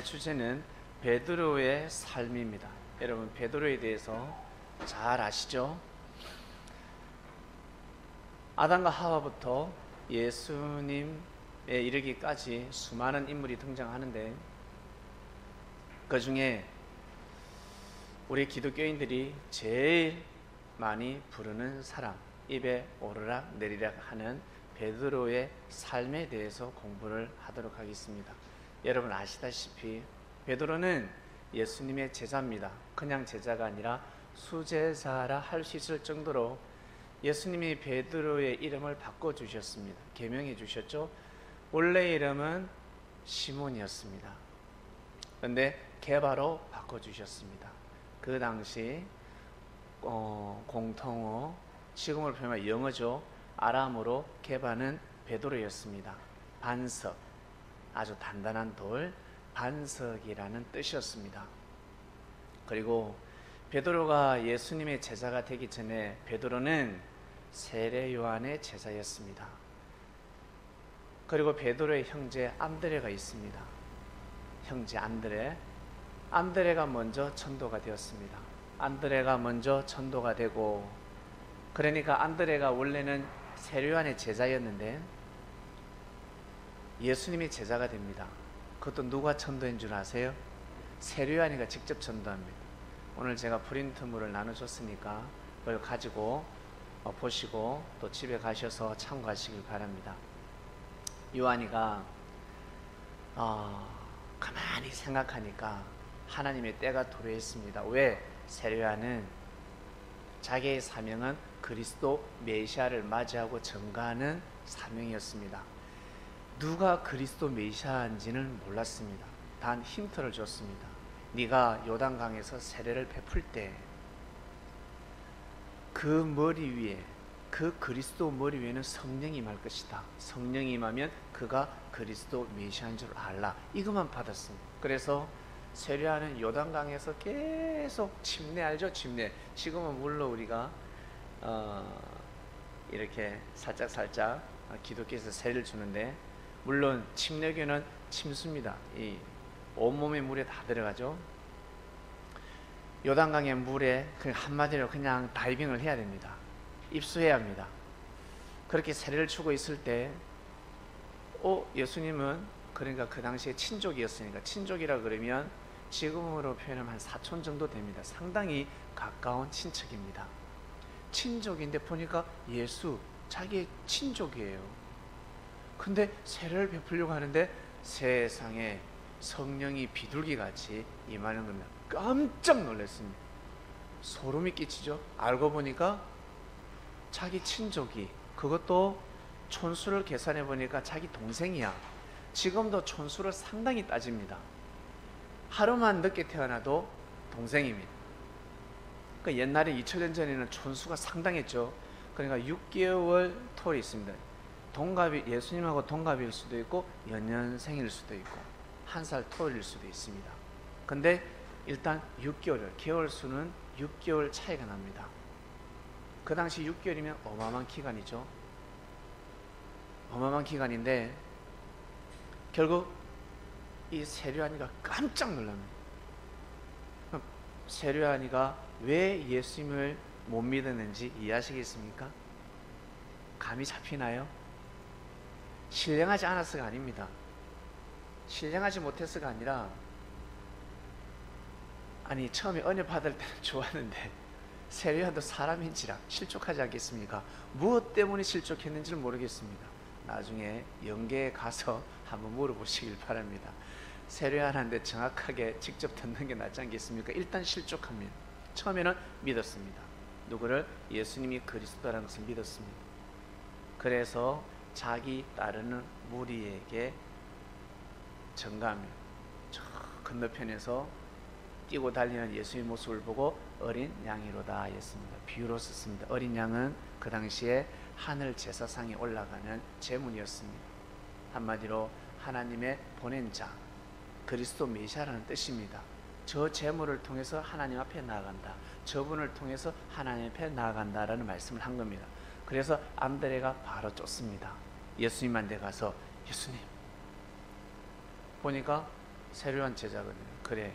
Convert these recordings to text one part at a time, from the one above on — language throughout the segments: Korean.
주제는 베드로의 삶입니다. 여러분, 베드로에 대해서 잘 아시죠? 아담과 하와부터 예수님에 이르기까지 수많은 인물이 등장하는데, 그 중에 우리 기독교인들이 제일 많이 부르는 사람, 입에 오르락 내리락 하는 베드로의 삶에 대해서 공부를 하도록 하겠습니다. 여러분 아시다시피 베드로는 예수님의 제자입니다. 그냥 제자가 아니라 수제자라 할 수 있을 정도로 예수님이 베드로의 이름을 바꿔주셨습니다. 계명해 주셨죠. 원래 이름은 시몬이었습니다. 그런데 게바로 바꿔주셨습니다. 그 당시 공통어, 지금으로 표현하면 영어죠. 아람어로 게바는 베드로였습니다. 반석, 아주 단단한 돌, 반석이라는 뜻이었습니다. 그리고 베드로가 예수님의 제자가 되기 전에 베드로는 세례 요한의 제자였습니다. 그리고 베드로의 형제 안드레가 있습니다. 형제 안드레가 먼저 전도가 되었습니다. 안드레가 먼저 전도가 되고, 그러니까 안드레가 원래는 세례 요한의 제자였는데 예수님이 제자가 됩니다. 그것도 누가 전도한 줄 아세요? 세례 요한이가 직접 전도합니다. 오늘 제가 프린트물을 나눠줬으니까 그걸 가지고 보시고 또 집에 가셔서 참고하시길 바랍니다. 요한이가 가만히 생각하니까 하나님의 때가 도래했습니다. 왜? 세례 요한은 자기의 사명은 그리스도 메시아를 맞이하고 전가하는 사명이었습니다. 누가 그리스도 메시아인지는 몰랐습니다. 단 힌트를 줬습니다. 네가 요단강에서 세례를 베풀 때 그 머리 위에, 그 그리스도 머리 위에는 성령이 임할 것이다. 성령이 임하면 그가 그리스도 메시아인 줄 알라. 이것만 받았습니다. 그래서 세례하는 요단강에서 계속 침례 알죠? 침례. 지금은 물론 우리가 이렇게 살짝 기독교에서 세례를 주는데, 물론 침례교는 침수입니다. 이 온몸의 물에 다 들어가죠. 요단강의 물에 한마디로 그냥 다이빙을 해야 됩니다. 입수해야 합니다. 그렇게 세례를 주고 있을 때 예수님은, 그러니까 그 당시에 친족이었으니까, 친족이라 그러면 지금으로 표현하면 한 사촌 정도 됩니다. 상당히 가까운 친척입니다. 친족인데 보니까 예수 자기의 친족이에요. 근데 세례를 베풀려고 하는데 세상에 성령이 비둘기같이 임하는 겁니다. 깜짝 놀랐습니다. 소름이 끼치죠. 알고 보니까 자기 친족이, 그것도 촌수를 계산해 보니까 자기 동생이야. 지금도 촌수를 상당히 따집니다. 하루만 늦게 태어나도 동생입니다. 그러니까 옛날에 2000년 전에는 촌수가 상당했죠. 그러니까 6개월 톨이 있습니다. 예수님하고 동갑일 수도 있고 연년생일 수도 있고 1살 톨일 수도 있습니다. 근데 일단 6개월, 개월 수는 6개월 차이가 납니다. 그 당시 6개월이면 어마어마한 기간이죠. 어마어마한 기간인데 결국 이 세례 요한이가 깜짝 놀랍니다. 세례 요한이가 왜 예수님을 못 믿었는지 이해하시겠습니까? 감이 잡히나요? 신령하지 않아서가 아닙니다. 신령하지 못해서가 아니라, 처음에 은혜 받을 때는 좋았는데 세례 요한도 사람인지라 실족하지 않겠습니까? 무엇 때문에 실족했는지를 모르겠습니다. 나중에 영계에 가서 한번 물어보시길 바랍니다. 세례 요한한테 정확하게 직접 듣는 게 낫지 않겠습니까? 일단 실족합니다. 처음에는 믿었습니다. 누구를? 예수님이 그리스도라는 것을 믿었습니다. 그래서 자기 따르는 무리에게 전가합니다. 저 건너편에서 뛰고 달리는 예수의 모습을 보고 어린 양이로다 했습니다. 비유로 썼습니다. 어린 양은 그 당시에 하늘 제사상에 올라가는 제물이었습니다. 한마디로 하나님의 보낸 자, 그리스도 메시아라는 뜻입니다. 저 제물을 통해서 하나님 앞에 나아간다. 저분을 통해서 하나님 앞에 나아간다라는 말씀을 한 겁니다. 그래서 안드레가 바로 쫓습니다. 예수님한테 가서, 예수님, 보니까 세류한 제자거든요. 그래,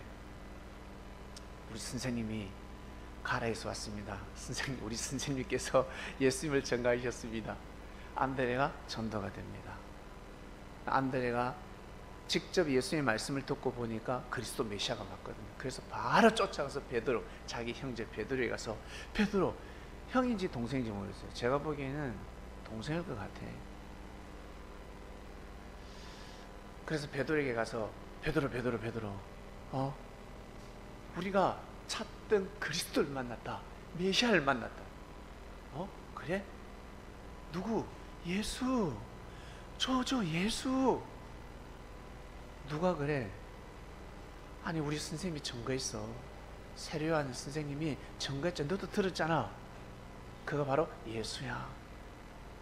우리 선생님이 가라에서 왔습니다. 우리 선생님께서 예수님을 전가하셨습니다. 안드레가 전도가 됩니다. 안드레가 직접 예수님의 말씀을 듣고 보니까 그리스도 메시아가 맞거든요. 그래서 바로 쫓아가서 베드로, 자기 형제 베드로에 가서, 베드로, 형인지 동생인지 모르겠어요. 제가 보기에는 동생일 것 같아. 그래서 베드로에게 가서, 베드로, 우리가 찾던 그리스도를 만났다. 메시아를 만났다. 그래? 누구? 예수. 저 예수. 누가 그래? 아니, 우리 선생님이 증거했어. 세례요한 선생님이 증거했잖아. 너도 들었잖아. 그가 바로 예수야.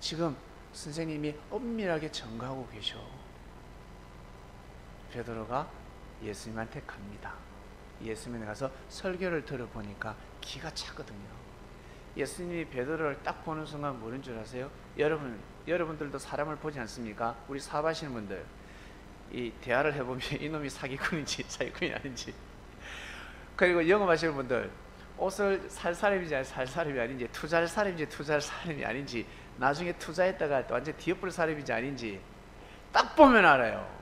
지금 선생님이 엄밀하게 증거하고 계셔. 베드로가 예수님한테 갑니다. 예수님에 가서 설교를 들어보니까 기가 차거든요. 예수님이 베드로를 딱 보는 순간 뭐는 줄 아세요? 여러분들도 사람을 보지 않습니까? 우리 사업하시는 분들, 이 대화를 해보면 이놈이 사기꾼인지 사기꾼이 아닌지, 그리고 영업하시는 분들, 옷을 살 사람인지 살 사람이 아닌지, 투자할 사람인지 투자할 사람이 아닌지, 나중에 투자했다가 완전 뒤엎을 사람인지 아닌지 딱 보면 알아요.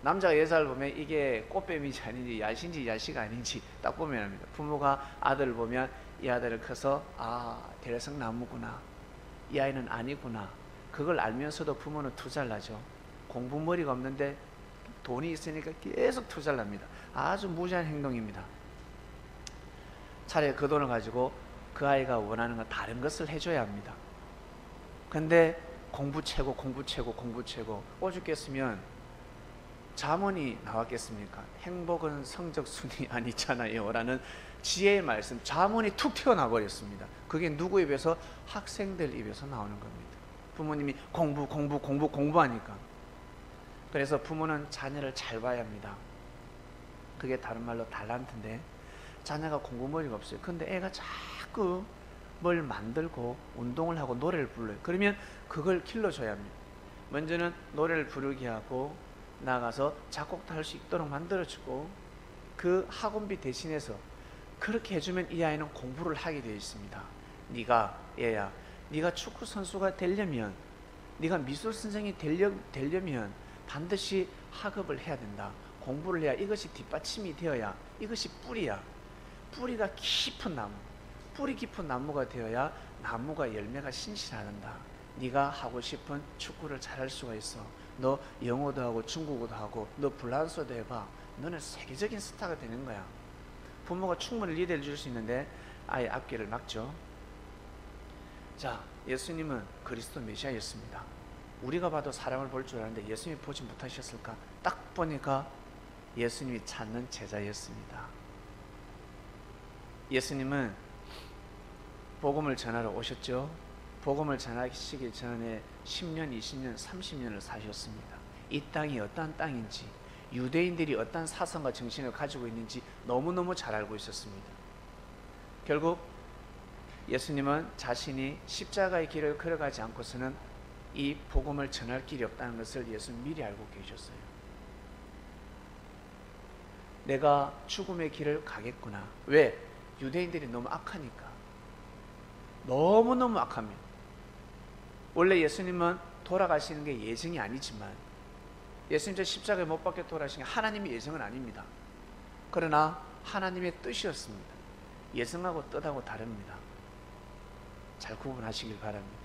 남자가 여자를 보면 이게 꽃뱀인지 아닌지, 야신지 야시가 아닌지 딱 보면 압니다. 부모가 아들을 보면 이 아들은 커서 대성나무구나, 이 아이는 아니구나, 그걸 알면서도 부모는 투자를 하죠. 공부머리가 없는데 돈이 있으니까 계속 투자를 합니다. 아주 무지한 행동입니다. 차라리 그 돈을 가지고 그 아이가 원하는 건 다른 것을 해줘야 합니다. 근데 공부 최고 오죽겠으면 잠언이 나왔겠습니까? 행복은 성적순이 아니잖아요 라는 지혜의 말씀, 잠언이 툭 튀어나와 버렸습니다. 그게 누구 입에서? 학생들 입에서 나오는 겁니다. 부모님이 공부하니까. 그래서 부모는 자녀를 잘 봐야 합니다. 그게 다른 말로 달란트인데, 자녀가 공부머리가 없어요. 근데 애가 자꾸 뭘 만들고 운동을 하고 노래를 불러요. 그러면 그걸 길러줘야 합니다. 먼저는 노래를 부르게 하고 나가서 작곡도 할 수 있도록 만들어주고, 그 학원비 대신해서 그렇게 해주면 이 아이는 공부를 하게 되어 있습니다. 얘야, 네가 축구 선수가 되려면, 네가 미술 선생이 되려면 반드시 학업을 해야 된다. 공부를 해야, 이것이 뒷받침이 되어야, 이것이 뿌리야. 뿌리가 깊은 나무, 뿌리 깊은 나무가 되어야 나무가 열매가 신실하단다. 네가 하고 싶은 축구를 잘할 수가 있어. 너 영어도 하고 중국어도 하고 너 불란서도 해봐. 너는 세계적인 스타가 되는 거야. 부모가 충분히 리드해 줄 수 있는데 아예 앞길을 막죠. 자, 예수님은 그리스도 메시아였습니다. 우리가 봐도 사람을 볼 줄 아는데 예수님이 보지 못하셨을까? 딱 보니까 예수님이 찾는 제자였습니다. 예수님은 복음을 전하러 오셨죠. 복음을 전하시기 전에 10년, 20년, 30년을 사셨습니다. 이 땅이 어떠한 땅인지, 유대인들이 어떠한 사상과 정신을 가지고 있는지 너무너무 잘 알고 있었습니다. 결국 예수님은 자신이 십자가의 길을 걸어가지 않고서는 이 복음을 전할 길이 없다는 것을 예수는 미리 알고 계셨어요. 내가 죽음의 길을 가겠구나. 왜? 유대인들이 너무 악하니까. 너무너무 악합니다. 원래 예수님은 돌아가시는 게 예정이 아니지만, 예수님 저 십자가에 못 박혀 돌아가신 게 하나님의 예정은 아닙니다. 그러나 하나님의 뜻이었습니다. 예정하고 뜻하고 다릅니다. 잘 구분하시길 바랍니다.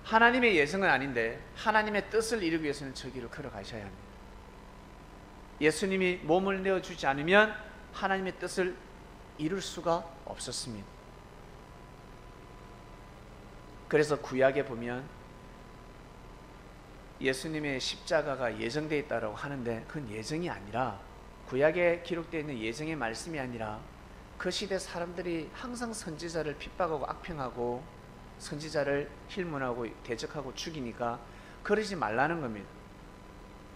하나님의 예정은 아닌데 하나님의 뜻을 이루기 위해서는 저 길을 걸어가셔야 합니다. 예수님이 몸을 내어주지 않으면 하나님의 뜻을 이룰 수가 없었습니다. 그래서 구약에 보면 예수님의 십자가가 예정되어 있다고 하는데, 그건 예정이 아니라, 구약에 기록되어 있는 예정의 말씀이 아니라, 그 시대 사람들이 항상 선지자를 핍박하고 악평하고 선지자를 힐문하고 대적하고 죽이니까 그러지 말라는 겁니다.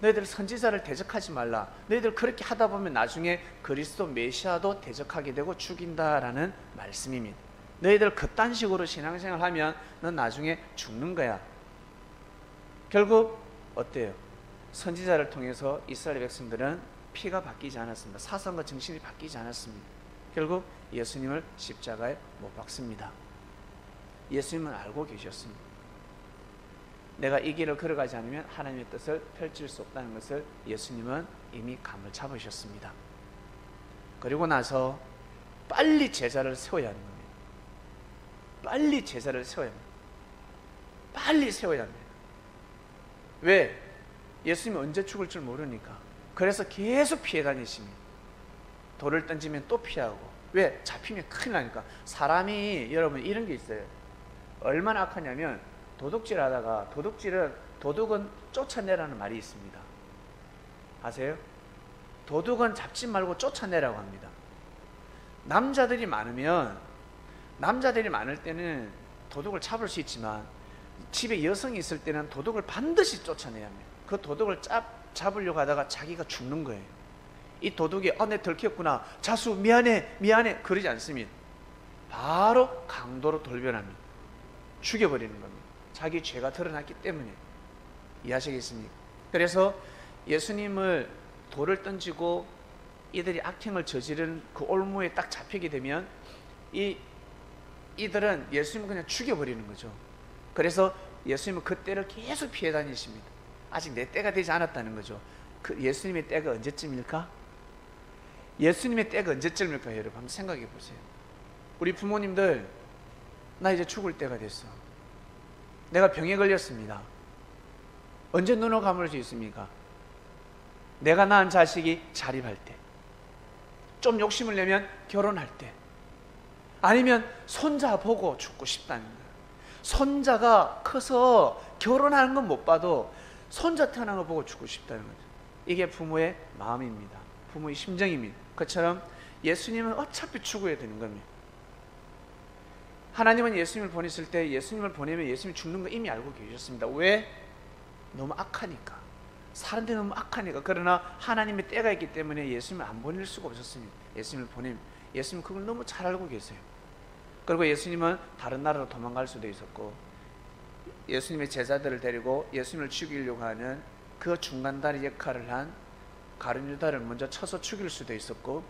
너희들 선지자를 대적하지 말라. 너희들 그렇게 하다 보면 나중에 그리스도 메시아도 대적하게 되고 죽인다라는 말씀입니다. 너희들 그딴 식으로 신앙생활 하면 넌 나중에 죽는 거야. 결국 어때요? 선지자를 통해서 이스라엘 백성들은 피가 바뀌지 않았습니다. 사상과 정신이 바뀌지 않았습니다. 결국 예수님을 십자가에 못 박습니다. 예수님은 알고 계셨습니다. 내가 이 길을 걸어가지 않으면 하나님의 뜻을 펼칠 수 없다는 것을 예수님은 이미 감을 잡으셨습니다. 그리고 나서 빨리 제자를 세워야 하는 겁니다. 빨리 제자를 세워야 합니다. 빨리 세워야 합니다. 왜? 예수님이 언제 죽을 줄 모르니까. 그래서 계속 피해 다니십니다. 돌을 던지면 또 피하고. 왜? 잡히면 큰일 나니까. 사람이 여러분 이런 게 있어요. 얼마나 악하냐면 도둑질 하다가 도둑은 쫓아내라는 말이 있습니다. 아세요? 도둑은 잡지 말고 쫓아내라고 합니다. 남자들이 많을 때는 도둑을 잡을 수 있지만 집에 여성이 있을 때는 도둑을 반드시 쫓아내야 합니다. 그 도둑을 잡으려고 하다가 자기가 죽는 거예요. 이 도둑이 내 들켰구나, 자수 미안해 그러지 않습니다. 바로 강도로 돌변합니다. 죽여버리는 겁니다. 자기 죄가 드러났기 때문에. 이해하시겠습니까? 그래서 예수님을 돌을 던지고 이들이 악행을 저지른 그 올무에 딱 잡히게 되면 이들은 예수님을 그냥 죽여버리는 거죠. 그래서 예수님은 그 때를 계속 피해 다니십니다. 아직 내 때가 되지 않았다는 거죠. 그 예수님의 때가 언제쯤일까? 예수님의 때가 언제쯤일까? 여러분 한번 생각해 보세요. 우리 부모님들, 나 이제 죽을 때가 됐어. 내가 병에 걸렸습니다. 언제 눈을 감을 수 있습니까? 내가 낳은 자식이 자립할 때, 좀 욕심을 내면 결혼할 때, 아니면 손자 보고 죽고 싶다는 거예요. 손자가 커서 결혼하는 건 못 봐도 손자 태어난 거 보고 죽고 싶다는 거죠. 이게 부모의 마음입니다. 부모의 심정입니다. 그처럼 예수님은 어차피 죽어야 되는 겁니다. 하나님은 예수님을 보냈을 때 예수님을 보내면 예수님이 죽는 거 이미 알고 계셨습니다. 왜? 너무 악하니까. 사람들이 너무 악하니까. 그러나 하나님의 때가 있기 때문에 예수님을 안 보낼 수가 없었습니다. 예수님을 보내면 예수님은 그걸 너무 잘 알고 계세요. 그리고 예수님은 다른 나라로 도망갈 수도 있었고, 예수님의 제자들을 데리고 예수님을 죽이려고 하는 그 중간다리 역할을 한 가룟 유다를 먼저 쳐서 죽일 수도 있었고,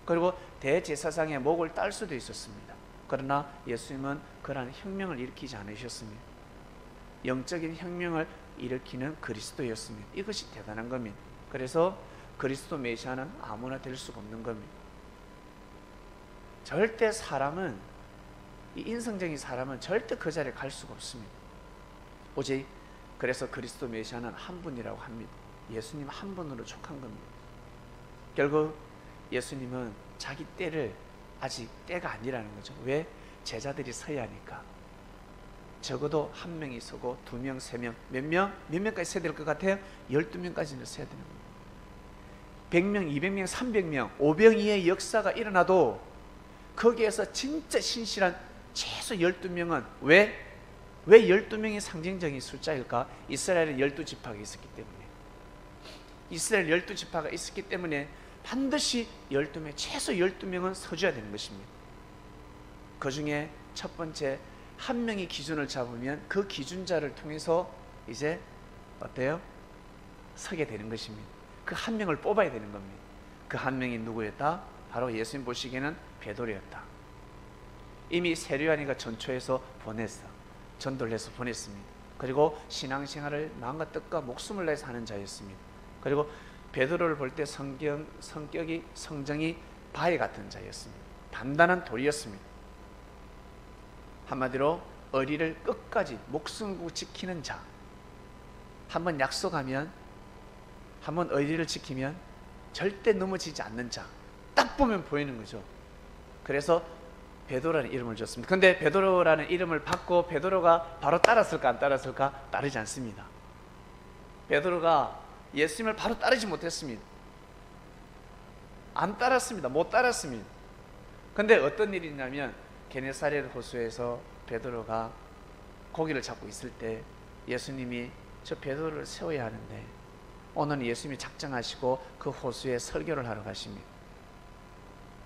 그리고 대제사장의 목을 딸 수도 있었습니다. 그러나 예수님은 그러한 혁명을 일으키지 않으셨습니다. 영적인 혁명을 일으키는 그리스도였습니다. 이것이 대단한 겁니다. 그래서 그리스도 메시아는 아무나 될 수가 없는 겁니다. 절대 사람은, 이 인성적인 사람은 절대 그 자리에 갈 수가 없습니다. 오직 그래서 그리스도 메시아는 한 분이라고 합니다. 예수님 한 분으로 족한 겁니다. 결국 예수님은 자기 때를 아직 때가 아니라는 거죠. 왜? 제자들이 서야 하니까. 적어도 한 명이 서고 2명, 3명, 몇 명까지 서야 될 것 같아요? 12명까지는 서야 되는 겁니다. 100명, 200명, 300명, 5병이의 역사가 일어나도 거기에서 진짜 신실한 최소 12명은 왜 12명이 상징적인 숫자일까? 이스라엘에 12지파가 있었기 때문에. 이스라엘 12지파가 있었기 때문에 반드시 12명, 최소 12명은 서줘야 되는 것입니다. 그 중에 첫 번째, 한 명이 기준을 잡으면 그 기준자를 통해서 이제 어때요? 서게 되는 것입니다. 그 한 명을 뽑아야 되는 겁니다. 그 한 명이 누구였다? 바로 예수님 보시기에는 베드로였다. 이미 세례요한이가 전초해서 전도를 해서 보냈습니다. 그리고 신앙생활을 마음과 뜻과 목숨을 내서 하는 자였습니다. 그리고 베드로를 볼 때 성격이, 성정이 바위 같은 자였습니다. 단단한 돌이었습니다. 한마디로 의리를 끝까지 목숨을 걸고 지키는 자. 한번 약속하면, 한번 의리를 지키면 절대 넘어지지 않는 자. 딱 보면 보이는 거죠. 그래서 베드로라는 이름을 줬습니다. 그런데 베드로라는 이름을 받고 베드로가 바로 따랐을까 안 따랐을까? 따르지 않습니다. 베드로가 예수님을 바로 따르지 못했습니다. 안 따랐습니다. 못 따랐습니다. 그런데 어떤 일이 있냐면, 게네사렛 호수에서 베드로가 고기를 잡고 있을 때 예수님이 저 베드로를 세워야 하는데, 오늘은 예수님이 작정하시고 그 호수에 설교를 하러 가십니다.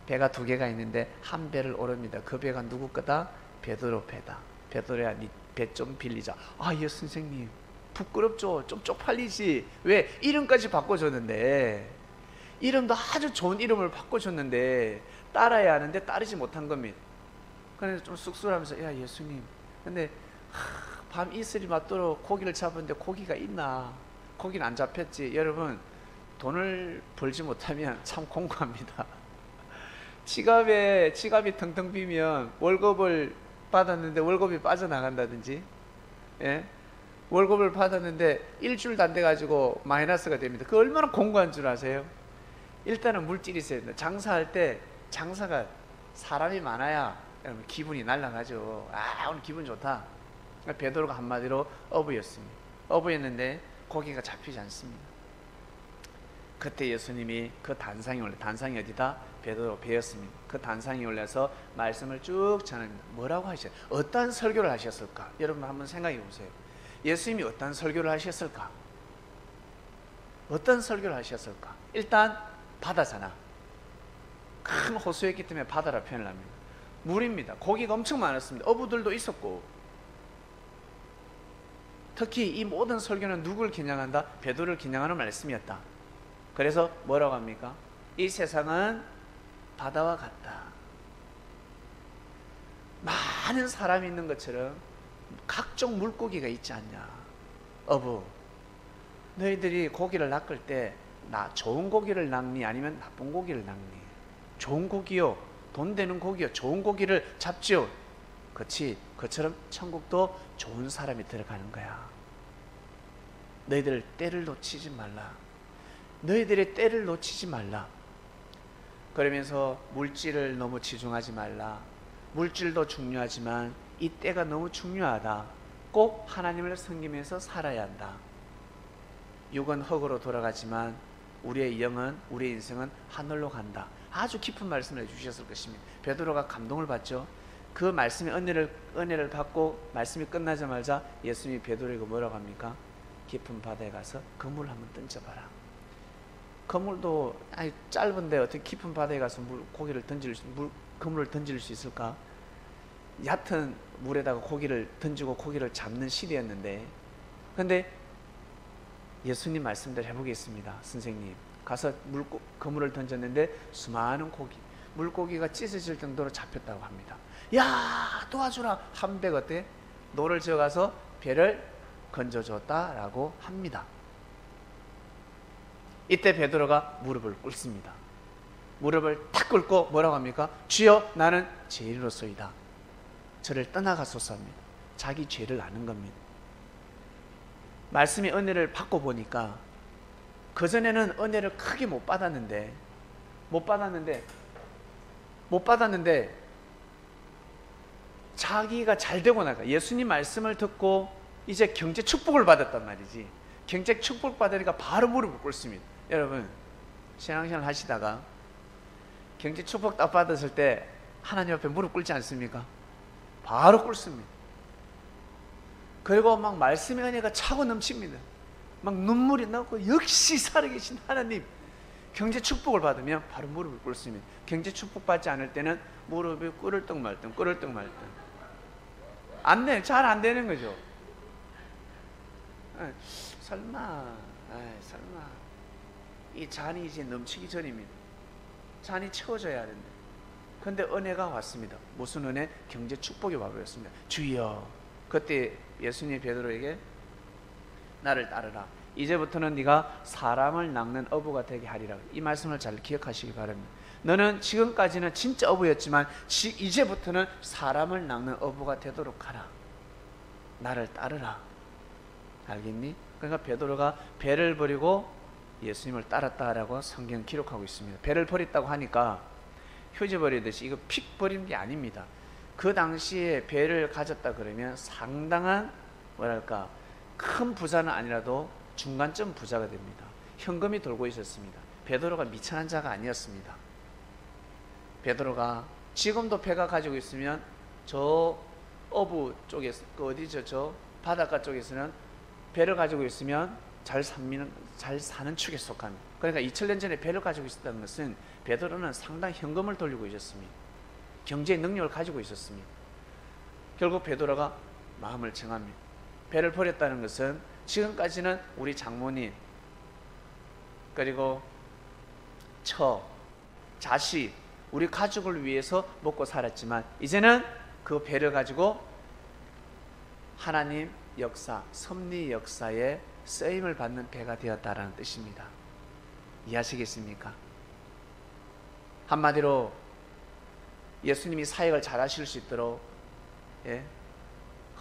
배가 2개가 있는데 한 배를 오릅니다. 그 배가 누구 거다? 베드로 배다. 베드로야, 네 배 좀 빌리자. 예 선생님. 부끄럽죠. 좀 쪽팔리지. 왜? 이름까지 바꿔줬는데, 이름도 아주 좋은 이름을 바꿔줬는데 따라야 하는데 따르지 못한 겁니다. 그래서 좀 쑥스러워하면서, 야 예수님, 근데 밤 이슬이 맞도록 고기를 잡았는데 고기가 있나? 고기는 안 잡혔지. 여러분, 돈을 벌지 못하면 참 공고합니다. 지갑이 텅텅 비면 월급을 받았는데 월급이 빠져나간다든지, 예? 월급을 받았는데 일주일도 안 돼가지고 마이너스가 됩니다. 그 얼마나 공고한 줄 아세요? 일단은 물질이 있어야 된다. 장사할 때 장사가 사람이 많아야 여러분 기분이 날아가죠. 아, 오늘 기분 좋다. 베드로가 한마디로 어부였습니다. 어부였는데 고기가 잡히지 않습니다. 그때 예수님이 그 단상에 올려, 단상이 어디다? 베드로 배였습니다. 그 단상에 올려서 말씀을 쭉 전합니다. 뭐라고 하셨어요? 어떤 설교를 하셨을까? 여러분 한번 생각해 보세요. 예수님이 어떤 설교를 하셨을까? 어떤 설교를 하셨을까? 일단 바다잖아. 큰 호수였기 때문에 바다라 표현을 합니다. 물입니다. 고기가 엄청 많았습니다. 어부들도 있었고, 특히 이 모든 설교는 누구를 겨냥한다? 베드로를 겨냥하는 말씀이었다. 그래서 뭐라고 합니까? 이 세상은 바다와 같다. 많은 사람이 있는 것처럼 각종 물고기가 있지 않냐. 어부, 너희들이 고기를 낚을 때 좋은 고기를 낚니 아니면 나쁜 고기를 낚니? 좋은 고기요, 돈 되는 고기요, 좋은 고기를 잡지요. 그렇지, 그처럼 천국도 좋은 사람이 들어가는 거야. 너희들 때를 놓치지 말라. 너희들의 때를 놓치지 말라. 그러면서 물질을 너무 치중하지 말라. 물질도 중요하지만 이 때가 너무 중요하다. 꼭 하나님을 섬기면서 살아야 한다. 육은 흙으로 돌아가지만 우리의 영은, 우리의 인생은 하늘로 간다. 아주 깊은 말씀을 해주셨을 것입니다. 베드로가 감동을 받죠. 그 말씀의 은혜를 받고 말씀이 끝나자마자 예수님이 베드로에게 뭐라고 합니까? 깊은 바다에 가서 그물을 한번 던져봐라. 그물도 짧은데 어떻게 깊은 바다에 가서 그물을 던질 수 있을까? 얕은 물에다가 고기를 던지고 고기를 잡는 시대였는데, 근데 예수님 말씀대로 해보겠습니다. 선생님, 가서 그물을 던졌는데 수많은 물고기가 찢어질 정도로 잡혔다고 합니다. 야, 도와주라. 한 배 어때? 노를 지어가서 배를 건져줬다라고 합니다. 이때 베드로가 무릎을 꿇습니다. 무릎을 탁 꿇고 뭐라고 합니까? 주여, 나는 죄인으로소이다. 저를 떠나가소서 합니다. 자기 죄를 아는 겁니다. 말씀의 은혜를 받고 보니까 그전에는 은혜를 크게 못 받았는데 자기가 잘 되고 나가 예수님 말씀을 듣고 이제 경제 축복을 받았단 말이지. 경제 축복 받으니까 바로 무릎을 꿇습니다. 여러분, 신앙생활 하시다가 경제 축복 딱 받았을 때 하나님 앞에 무릎 꿇지 않습니까? 바로 꿇습니다. 그리고 막 말씀의 은혜가 차고 넘칩니다. 막 눈물이 나고, 역시 살아계신 하나님. 경제 축복을 받으면 바로 무릎을 꿇습니다. 경제 축복 받지 않을 때는 무릎이 꿇을 듯 말 듯 안 돼. 잘 안 되는 거죠. 설마 이 잔이 이제 넘치기 전입니다. 잔이 채워져야 하는데, 근데 은혜가 왔습니다. 무슨 은혜? 경제 축복이 와버렸습니다. 주여, 그때 예수님이 베드로에게 나를 따르라. 이제부터는 네가 사람을 낚는 어부가 되게 하리라. 이 말씀을 잘 기억하시기 바랍니다. 너는 지금까지는 진짜 어부였지만 이제부터는 사람을 낚는 어부가 되도록 하라. 나를 따르라. 알겠니? 그러니까 베드로가 배를 버리고 예수님을 따랐다라고 성경 기록하고 있습니다. 배를 버렸다고 하니까 휴지 버리듯이 이거 픽 버리는 게 아닙니다. 그 당시에 배를 가졌다 그러면 상당한 뭐랄까 큰 부자는 아니라도 중간쯤 부자가 됩니다. 현금이 돌고 있었습니다. 베드로가 미천한 자가 아니었습니다. 베드로가 지금도 배가 가지고 있으면 저 어부 쪽에서 어디죠? 저 바닷가 쪽에서는 배를 가지고 있으면 잘 사는 축에 속합니다. 그러니까 2000년 전에 배를 가지고 있었다는 것은 베드로는 상당히 현금을 돌리고 있었습니다. 경제의 능력을 가지고 있었습니다. 결국 베드로가 마음을 정합니다. 배를 버렸다는 것은 지금까지는 우리 장모님, 그리고 자식, 우리 가족을 위해서 먹고 살았지만 이제는 그 배를 가지고 하나님 역사, 섭리 역사에 쓰임을 받는 배가 되었다라는 뜻입니다. 이해하시겠습니까? 한마디로 예수님이 사역을 잘 하실 수 있도록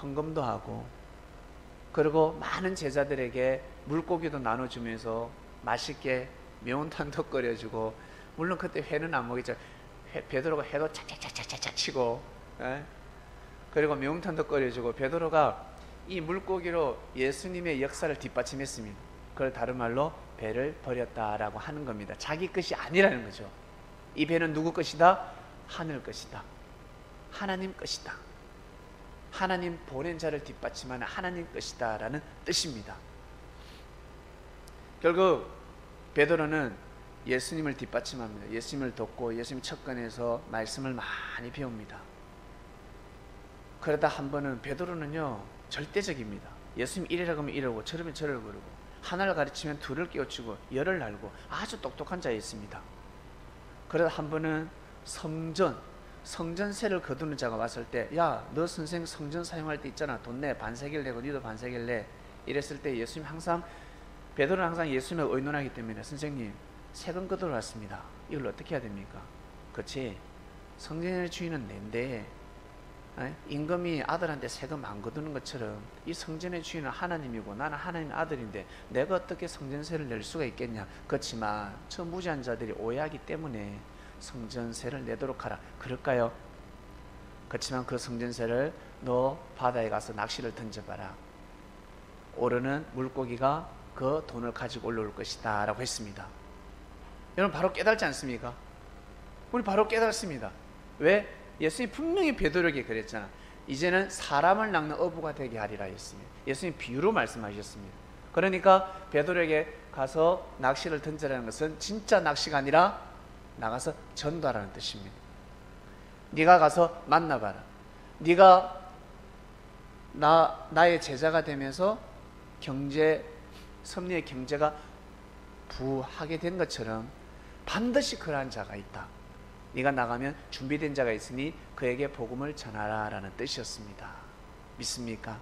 헌금도 하고, 그리고 많은 제자들에게 물고기도 나눠주면서 맛있게 매운탕도 끓여주고, 물론 그때 회는 안 먹겠죠. 베드로가 회도 차차차차차 치고, 그리고 매운탕도 끓여주고, 베드로가 이 물고기로 예수님의 역사를 뒷받침했습니다. 그걸 다른 말로 배를 버렸다라고 하는 겁니다. 자기 것이 아니라는 거죠. 이 배는 누구 것이다? 하늘 것이다. 하나님 것이다. 하나님 보낸 자를 뒷받침하는 하나님 것이다 라는 뜻입니다. 결국 베드로는 예수님을 뒷받침합니다. 예수님을 돕고 예수님 척근에서 말씀을 많이 배웁니다. 그러다 한 번은 베드로는요 절대적입니다. 예수님 이래라 그러면 이러고 저러면 저러고 그러고, 하나를 가르치면 둘을 깨우치고 열을 날고 아주 똑똑한 자였습니다. 그러다 한 번은 성전세를 거두는 자가 왔을 때, 야, 너 선생 성전 사용할 때 있잖아, 돈 내, 반세겔 내고 니도 반세겔 내. 이랬을 때 예수님 베드로는 항상 예수님을 의논하기 때문에, 선생님 세금 거두러 왔습니다. 이걸 어떻게 해야 됩니까? 그렇지, 성전의 주인은 낸데 임금이 아들한테 세금 안 거두는 것처럼 이 성전의 주인은 하나님이고 나는 하나님 아들인데 내가 어떻게 성전세를 낼 수가 있겠냐. 그렇지만 저 무지한 자들이 오해하기 때문에 성전세를 내도록 하라. 그럴까요? 그렇지만 그 성전세를 너 바다에 가서 낚시를 던져봐라. 오르는 물고기가 그 돈을 가지고 올라올 것이다 라고 했습니다. 여러분 바로 깨달지 않습니까? 우리 바로 깨달습니다. 왜? 예수님이 분명히 베드로에게 그랬잖아. 이제는 사람을 낚는 어부가 되게 하리라 했습니다. 예수님 비유로 말씀하셨습니다. 그러니까 베드로에게 가서 낚시를 던지라는 것은 진짜 낚시가 아니라 나가서 전도하라는 뜻입니다. 네가 가서 만나봐라. 네가 나의 제자가 되면서 섭리의 경제가 부하게 된 것처럼 반드시 그러한 자가 있다. 네가 나가면 준비된 자가 있으니 그에게 복음을 전하라 라는 뜻이었습니다. 믿습니까?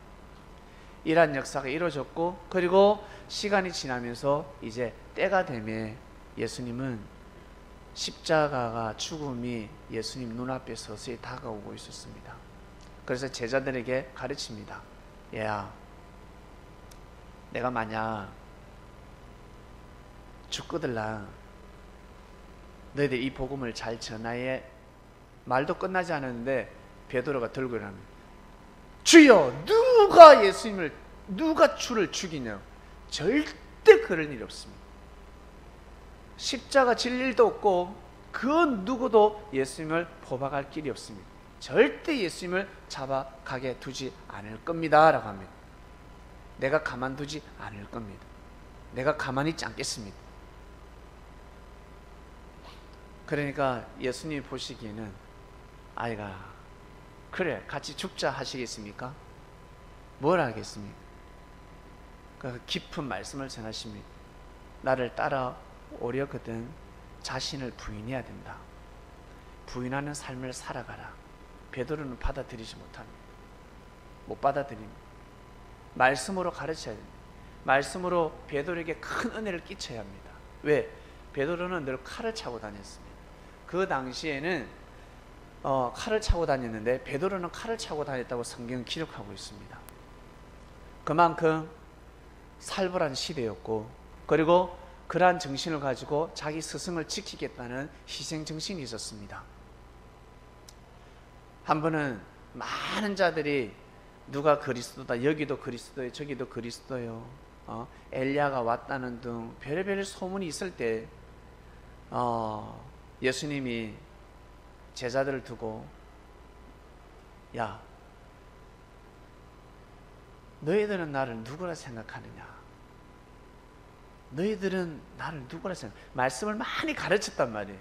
이러한 역사가 이루어졌고, 그리고 시간이 지나면서 이제 때가 되면 예수님은 십자가가, 죽음이 예수님 눈앞에 서서히 다가오고 있었습니다. 그래서 제자들에게 가르칩니다. 얘야, 내가 만약 죽거들라 너희들 이 복음을 잘 전하에. 말도 끝나지 않았는데 베드로가 들고 일어납니다. 주여, 누가 주를 죽이냐. 절대 그럴 일이 없습니다. 십자가 질 일도 없고 그 누구도 예수님을 포박할 길이 없습니다. 절대 예수님을 잡아가게 두지 않을 겁니다 라고 합니다. 내가 가만두지 않을 겁니다. 내가 가만히 있지 않겠습니다. 그러니까 예수님이 보시기에는 아이가 그래 같이 죽자 하시겠습니까? 뭘 하겠습니까? 그 깊은 말씀을 전하십니다. 나를 따라오려거든 자신을 부인해야 된다. 부인하는 삶을 살아가라. 베드로는 받아들이지 못합니다. 못 받아들입니다. 말씀으로 가르쳐야 됩니다. 말씀으로 베드로에게 큰 은혜를 끼쳐야 합니다. 왜? 베드로는 늘 칼을 차고 다녔습니다. 그 당시에는 칼을 차고 다녔는데 베드로는 칼을 차고 다녔다고 성경은 기록하고 있습니다. 그만큼 살벌한 시대였고, 그리고 그러한 정신을 가지고 자기 스승을 지키겠다는 희생정신이 있었습니다. 한 번은 많은 자들이 누가 그리스도다, 여기도 그리스도요, 저기도 그리스도요, 엘리야가 왔다는 등 별의별 소문이 있을 때 예수님이 제자들을 두고, 야, 너희들은 나를 누구라 생각하느냐? 너희들은 나를 누구라 생각? 말씀을 많이 가르쳤단 말이에요.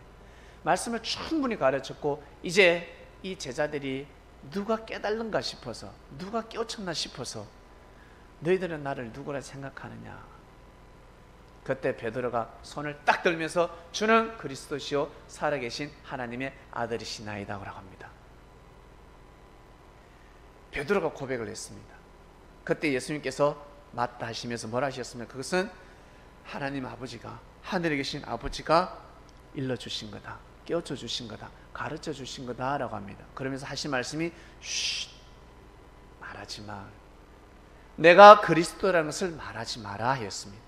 말씀을 충분히 가르쳤고, 이제 이 제자들이 누가 깨달는가 싶어서, 누가 깨우쳤나 싶어서 너희들은 나를 누구라 생각하느냐. 그때 베드로가 손을 딱 들면서 주는 그리스도시요 살아계신 하나님의 아들이시나이다고 합니다. 베드로가 고백을 했습니다. 그때 예수님께서 맞다 하시면서 뭐라 하셨으면 그것은 하나님 아버지가, 하늘에 계신 아버지가 일러주신 거다, 깨우쳐 주신 거다, 가르쳐 주신 거다 라고 합니다. 그러면서 하신 말씀이 말하지 마, 내가 그리스도라는 것을 말하지 마라 하였습니다.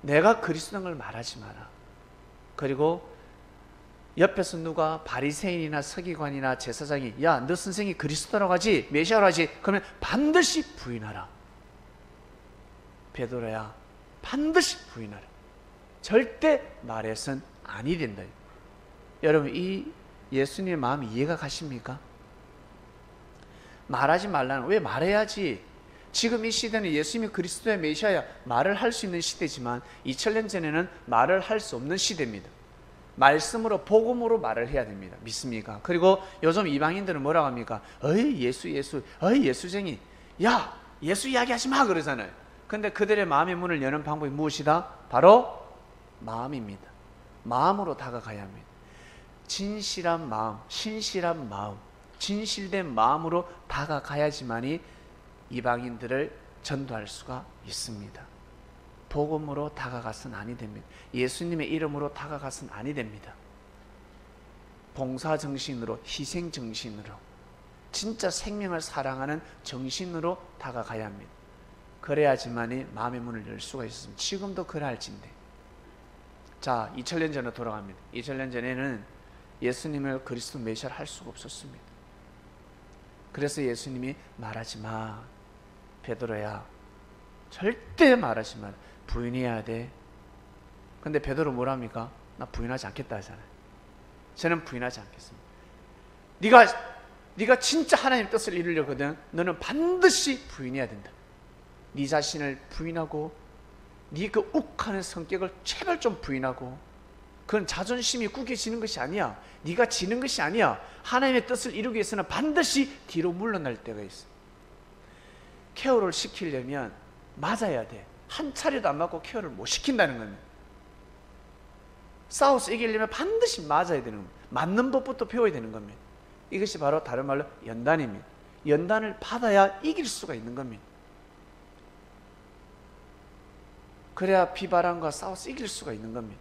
내가 그리스도라는 걸 말하지 마라. 그리고 옆에서 누가 바리새인이나 서기관이나 제사장이 야, 너 선생이 그리스도라고 하지, 메시아라고 하지, 그러면 반드시 부인하라. 베드로야, 반드시 부인하라. 절대 말해선 아니 된다. 여러분, 이 예수님의 마음이 이해가 가십니까? 말하지 말라는, 왜 말해야지? 지금 이 시대는 예수님이 그리스도의 메시아야 말을 할 수 있는 시대지만 2000년 전에는 말을 할 수 없는 시대입니다. 말씀으로, 복음으로 말을 해야 됩니다. 믿습니까? 그리고 요즘 이방인들은 뭐라고 합니까? 어이 예수, 어이 예수쟁이, 야 예수 이야기하지 마 그러잖아요. 근데 그들의 마음의 문을 여는 방법이 무엇이다? 바로 마음입니다. 마음으로 다가가야 합니다. 진실한 마음, 신실한 마음, 진실된 마음으로 다가가야지만이 이방인들을 전도할 수가 있습니다. 복음으로 다가가서는 아니 됩니다. 예수님의 이름으로 다가가서는 아니 됩니다. 봉사정신으로, 희생정신으로, 진짜 생명을 사랑하는 정신으로 다가가야 합니다. 그래야지만이 마음의 문을 열 수가 있습니다. 지금도 그럴진데. 자, 2000년 전으로 돌아갑니다. 2000년 전에는 예수님을 그리스도 메시아를 할 수가 없었습니다. 그래서 예수님이 말하지 마, 베드로야, 절대 말하지 마, 부인해야 돼. 근데 베드로 뭐랍니까? 나 부인하지 않겠다 하잖아요. 저는 부인하지 않겠습니다. 네가 진짜 하나님 뜻을 이루려거든, 너는 반드시 부인해야 된다. 네 자신을 부인하고, 네 그 욱하는 성격을 제발 좀 부인하고. 그건 자존심이 구겨지는 것이 아니야. 네가 지는 것이 아니야. 하나님의 뜻을 이루기 위해서는 반드시 뒤로 물러날 때가 있어. 케어를 시키려면 맞아야 돼. 한 차례도 안 맞고 케어를 못 시킨다는 겁니다. 싸워서 이기려면 반드시 맞아야 되는 겁니다. 맞는 법부터 배워야 되는 겁니다. 이것이 바로 다른 말로 연단입니다. 연단을 받아야 이길 수가 있는 겁니다. 그래야 비바람과 싸워서 이길 수가 있는 겁니다.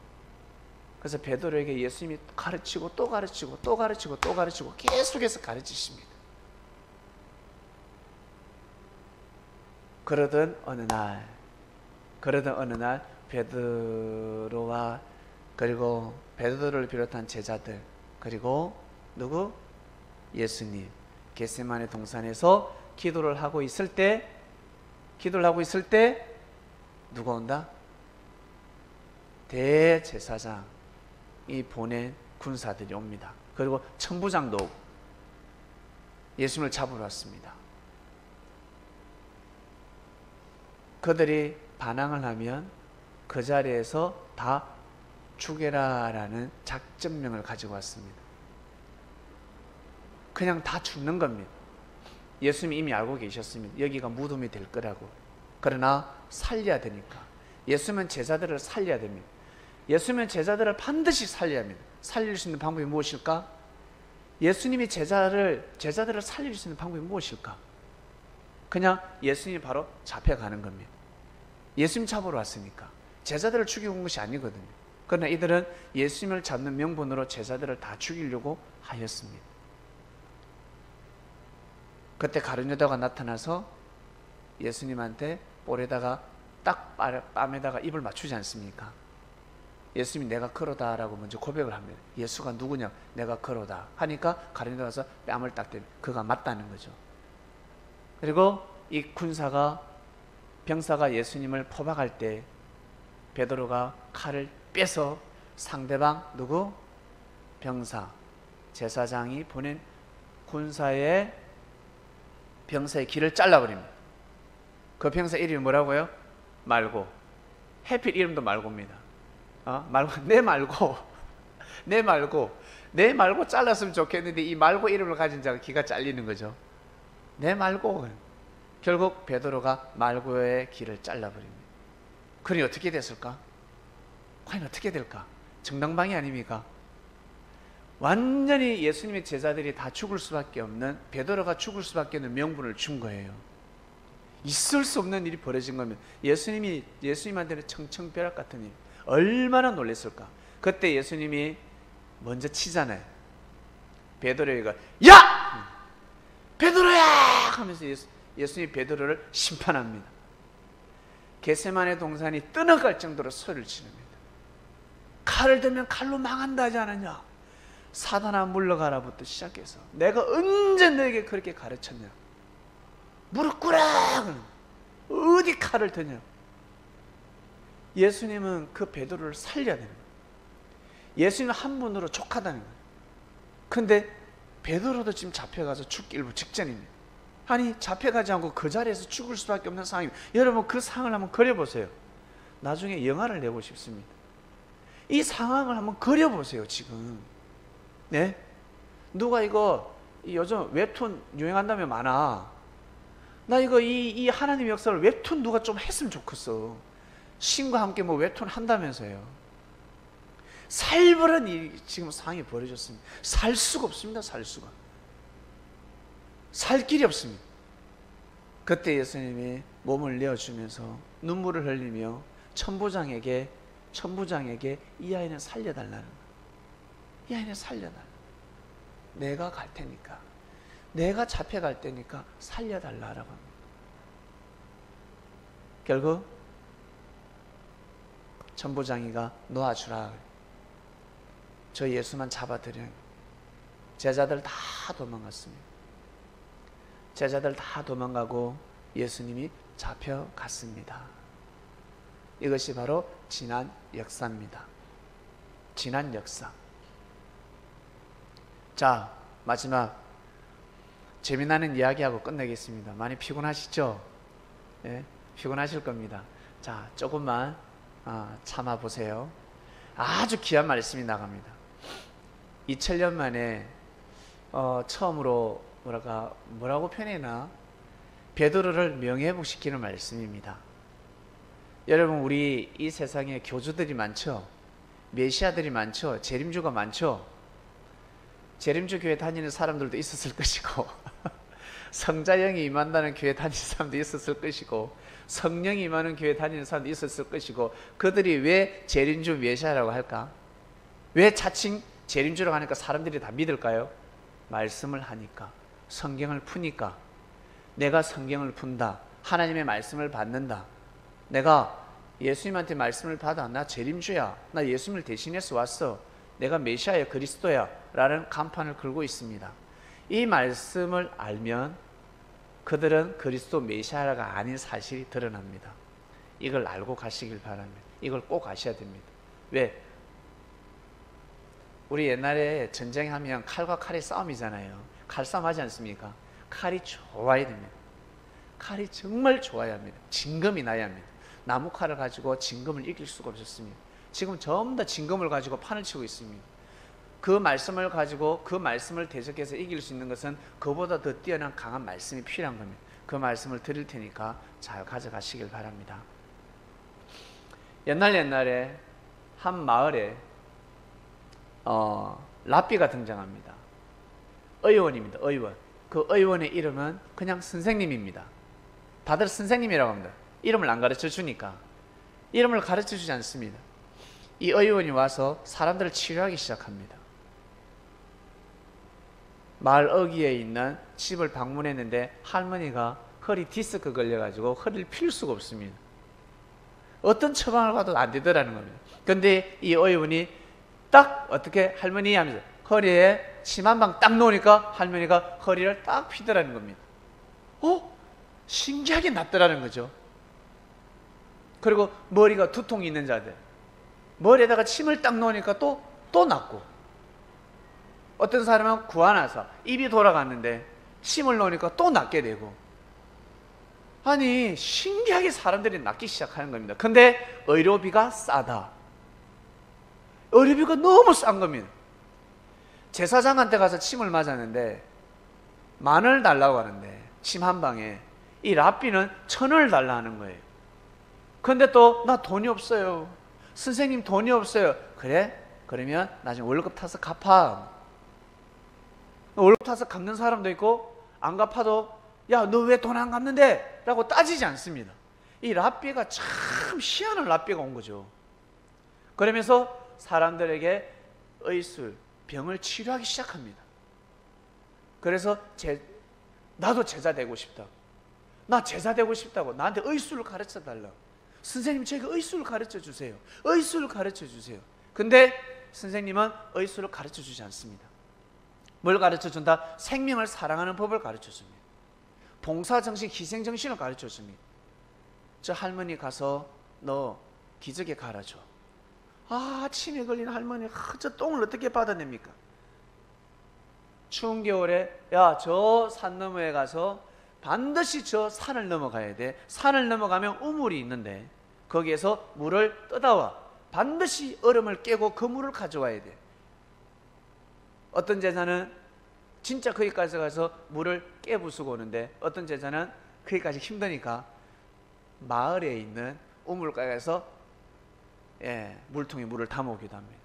그래서 베드로에게 예수님이 가르치고 또 가르치고 또 가르치고 또 가르치고 계속해서 가르치십니다. 그러던 어느 날 베드로와, 그리고 베드로를 비롯한 제자들, 그리고 누구? 예수님, 겟세마네 동산에서 기도를 하고 있을 때 누가 온다? 대제사장이 보낸 군사들이 옵니다. 그리고 천부장도 예수님을 잡으러 왔습니다. 그들이 반항을 하면 그 자리에서 다 죽여라라는 작전명을 가지고 왔습니다. 그냥 다 죽는 겁니다. 예수님이 이미 알고 계셨습니다. 여기가 무덤이 될 거라고. 그러나 살려야 되니까. 예수님은 제자들을 살려야 됩니다. 예수님은 제자들을 반드시 살려야 합니다. 살릴 수 있는 방법이 무엇일까? 예수님이 제자들을 살릴 수 있는 방법이 무엇일까? 그냥 예수님이 바로 잡혀가는 겁니다. 예수님 잡으러 왔으니까. 제자들을 죽이고 온 것이 아니거든요. 그러나 이들은 예수님을 잡는 명분으로 제자들을 다 죽이려고 하였습니다. 그때 가룟유다가 나타나서 예수님한테 볼에다가 딱 뺨에다가 입을 맞추지 않습니까? 예수님이 내가 그러다라고 먼저 고백을 합니다. 예수가 누구냐? 내가 그러다 하니까 가룟유다가 가서 뺨을 딱 대면 그가 맞다는 거죠. 그리고 이 병사가 예수님을 포박할 때 베드로가 칼을 빼서 상대방 누구? 병사, 제사장이 보낸 군사의 병사의 귀를 잘라버립니다. 그 병사 이름이 뭐라고요? 말고. 해필 이름도 말고입니다. 내 말고 잘랐으면 좋겠는데 이 말고 이름을 가진 자가 귀가 잘리는 거죠. 내 말고. 결국 베드로가 말고의 길을 잘라버립니다. 그러니 어떻게 됐을까? 과연 어떻게 될까? 정당방위 아닙니까? 완전히 예수님의 제자들이 다 죽을 수밖에 없는, 베드로가 죽을 수밖에 없는 명분을 준 거예요. 있을 수 없는 일이 벌어진 겁니다. 예수님한테는 청천벽력 같은 일, 얼마나 놀랐을까? 그때 예수님이 먼저 치잖아요. 베드로가 야! 베드로야! 하면서 예수님이 베드로를 심판합니다. 겟세마네 동산이 떠나갈 정도로 소리를 지릅니다. 칼을 들면 칼로 망한다 하지 않았냐? 사단아 물러가라부터 시작해서 내가 언제 너에게 그렇게 가르쳤냐? 무릎 꿇어! 어디 칼을 드냐? 예수님은 그 베드로를 살려야 되는 거예요. 예수님은 한 분으로 족하다는 거예요. 근데 베드로도 지금 잡혀가서 죽기 일부 직전입니다. 아니 잡혀가지 않고 그 자리에서 죽을 수밖에 없는 상황입니다. 여러분 그 상황을 한번 그려보세요. 나중에 영화를 내고 싶습니다. 이 상황을 한번 그려보세요. 지금 네? 누가 이거 요즘 웹툰 유행한다면 많아. 나 이거 이 하나님의 역사를 웹툰 누가 좀 했으면 좋겠어. 신과 함께 뭐 웹툰 한다면서요. 살벌한 일이 지금 상황이 벌어졌습니다. 살 수가 없습니다. 살 수가. 살 길이 없습니다. 그때 예수님이 몸을 내어주면서 눈물을 흘리며 천부장에게 이 아이는 살려달라는 거예요. 이 아이는 살려달라. 내가 갈 테니까, 내가 잡혀갈 테니까 살려달라라고 합니다. 결국 천부장이가 놓아주라. 저 예수만 잡아들여. 제자들 다 도망갔습니다. 제자들 다 도망가고 예수님이 잡혀갔습니다. 이것이 바로 지난 역사입니다. 지난 역사. 자, 마지막 재미나는 이야기하고 끝내겠습니다. 많이 피곤하시죠? 네, 피곤하실 겁니다. 자, 조금만 참아보세요. 아주 귀한 말씀이 나갑니다. 2000년 만에 처음으로 뭐라고 표현해나 베드로를 명예회복시키는 말씀입니다. 여러분 우리 이 세상에 교주들이 많죠. 메시아들이 많죠. 재림주가 많죠. 재림주 교회 다니는 사람들도 있었을 것이고 성자영이 임한다는 교회 다니는 사람도 있었을 것이고 성령이 임하는 교회 다니는 사람도 있었을 것이고 그들이 왜 재림주 메시아라고 할까? 왜 자칭 재림주라고 하니까 사람들이 다 믿을까요? 말씀을 하니까, 성경을 푸니까. 내가 성경을 푼다, 하나님의 말씀을 받는다, 내가 예수님한테 말씀을 받아, 나 재림주야, 나 예수님을 대신해서 왔어, 내가 메시아야, 그리스도야 라는 간판을 걸고 있습니다. 이 말씀을 알면 그들은 그리스도 메시아가 아닌 사실이 드러납니다. 이걸 알고 가시길 바랍니다. 이걸 꼭 아셔야 됩니다. 왜? 우리 옛날에 전쟁하면 칼과 칼의 싸움이잖아요. 칼싸움 하지 않습니까? 칼이 좋아야 됩니다. 칼이 정말 좋아야 합니다. 진검이 나야 합니다. 나무 칼을 가지고 진검을 이길 수가 없었습니다. 지금 전부 다 진검을 가지고 판을 치고 있습니다. 그 말씀을 가지고 그 말씀을 대적해서 이길 수 있는 것은 그보다 더 뛰어난 강한 말씀이 필요한 겁니다. 그 말씀을 드릴 테니까 잘 가져가시길 바랍니다. 옛날에 한 마을에 랍비가 등장합니다. 의원입니다. 의원. 그 의원의 이름은 그냥 선생님입니다. 다들 선생님이라고 합니다. 이름을 안 가르쳐 주니까. 이름을 가르쳐 주지 않습니다. 이 의원이 와서 사람들을 치료하기 시작합니다. 마을 어귀에 있는 집을 방문했는데 할머니가 허리 디스크 걸려가지고 허리를 필 수가 없습니다. 어떤 처방을 가도 안 되더라는 겁니다. 근데 이 의원이 딱 어떻게 할머니 하면서 허리에 침 한 방 딱 놓으니까 할머니가 허리를 딱 피더라는 겁니다. 신기하게 낫더라는 거죠. 그리고 머리가 두통이 있는 자들, 머리에다가 침을 딱 놓으니까 또 낫고, 어떤 사람은 구안화사, 입이 돌아갔는데 침을 놓으니까 또 낫게 되고, 아니 신기하게 사람들이 낫기 시작하는 겁니다. 근데 의료비가 싸다. 의료비가 너무 싼 겁니다. 제사장한테 가서 침을 맞았는데 10,000원 달라고 하는데 침 한 방에 이 랍비는 1,000원을 달라 하는 거예요. 근데 또 나 돈이 없어요. 선생님 돈이 없어요. 그래? 그러면 나중에 월급 타서 갚아. 월급 타서 갚는 사람도 있고 안 갚아도 야, 너 왜 돈 안 갚는데? 라고 따지지 않습니다. 이 랍비가 참 희한한 랍비가 온 거죠. 그러면서 사람들에게 의술, 병을 치료하기 시작합니다. 그래서 나도 제자 되고 싶다. 나 제자 되고 싶다고 나한테 의술을 가르쳐 달라. 선생님 제가 의술을 가르쳐 주세요. 의술을 가르쳐 주세요. 근데 선생님은 의술을 가르쳐 주지 않습니다. 뭘 가르쳐 준다? 생명을 사랑하는 법을 가르쳐 줍니다. 봉사정신, 희생정신을 가르쳐 줍니다. 저 할머니 가서 너 기저귀 갈아줘. 아, 치매 걸린 할머니, 저 똥을 어떻게 받아냅니까? 추운 겨울에 야, 저 산 너머에 가서 반드시 저 산을 넘어가야 돼. 산을 넘어가면 우물이 있는데 거기에서 물을 떠다와. 반드시 얼음을 깨고 그 물을 가져와야 돼. 어떤 제자는 진짜 거기까지 가서 물을 깨부수고 오는데 어떤 제자는 거기까지 힘드니까 마을에 있는 우물가에서 물통에 물을 담아오기도 합니다.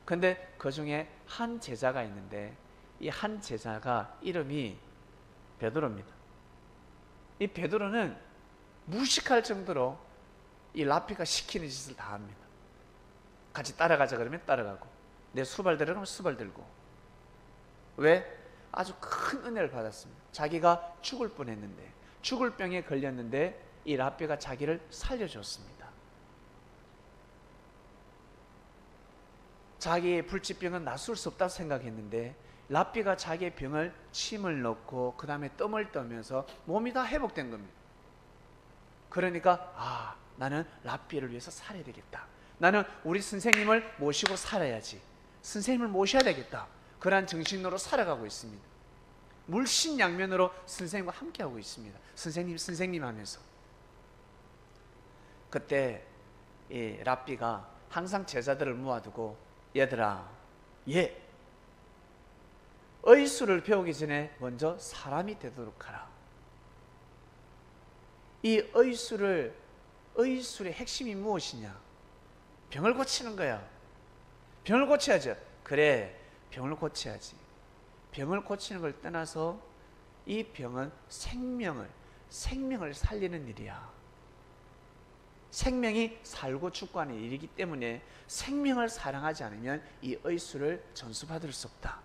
근데 그 중에 한 제자가 있는데 이 한 제자가 이름이 베드로입니다. 이 베드로는 무식할 정도로 이 랍비가 시키는 짓을 다 합니다. 같이 따라가자 그러면 따라가고, 내 수발 들으면 수발 들고. 왜? 아주 큰 은혜를 받았습니다. 자기가 죽을 뻔했는데, 죽을 병에 걸렸는데 이 랍비가 자기를 살려줬습니다. 자기의 불치병은 낫을 수 없다고 생각했는데 랍비가 자기의 병을 침을 넣고 그 다음에 뜸을 떠면서 몸이 다 회복된 겁니다. 그러니까 나는 랍비를 위해서 살아야 되겠다. 나는 우리 선생님을 모시고 살아야지. 선생님을 모셔야 되겠다. 그러한 정신으로 살아가고 있습니다. 물신양면으로 선생님과 함께하고 있습니다. 선생님 하면서. 그때 이 랍비가 항상 제자들을 모아두고 얘들아, 의술을 배우기 전에 먼저 사람이 되도록 하라. 이 의술의 핵심이 무엇이냐? 병을 고치는 거야. 병을 고쳐야죠. 그래, 병을 고쳐야지. 병을 고치는 걸 떠나서 이 병은 생명을 살리는 일이야. 생명이 살고 죽고 하는 일이기 때문에 생명을 사랑하지 않으면 이 의술을 전수받을 수 없다.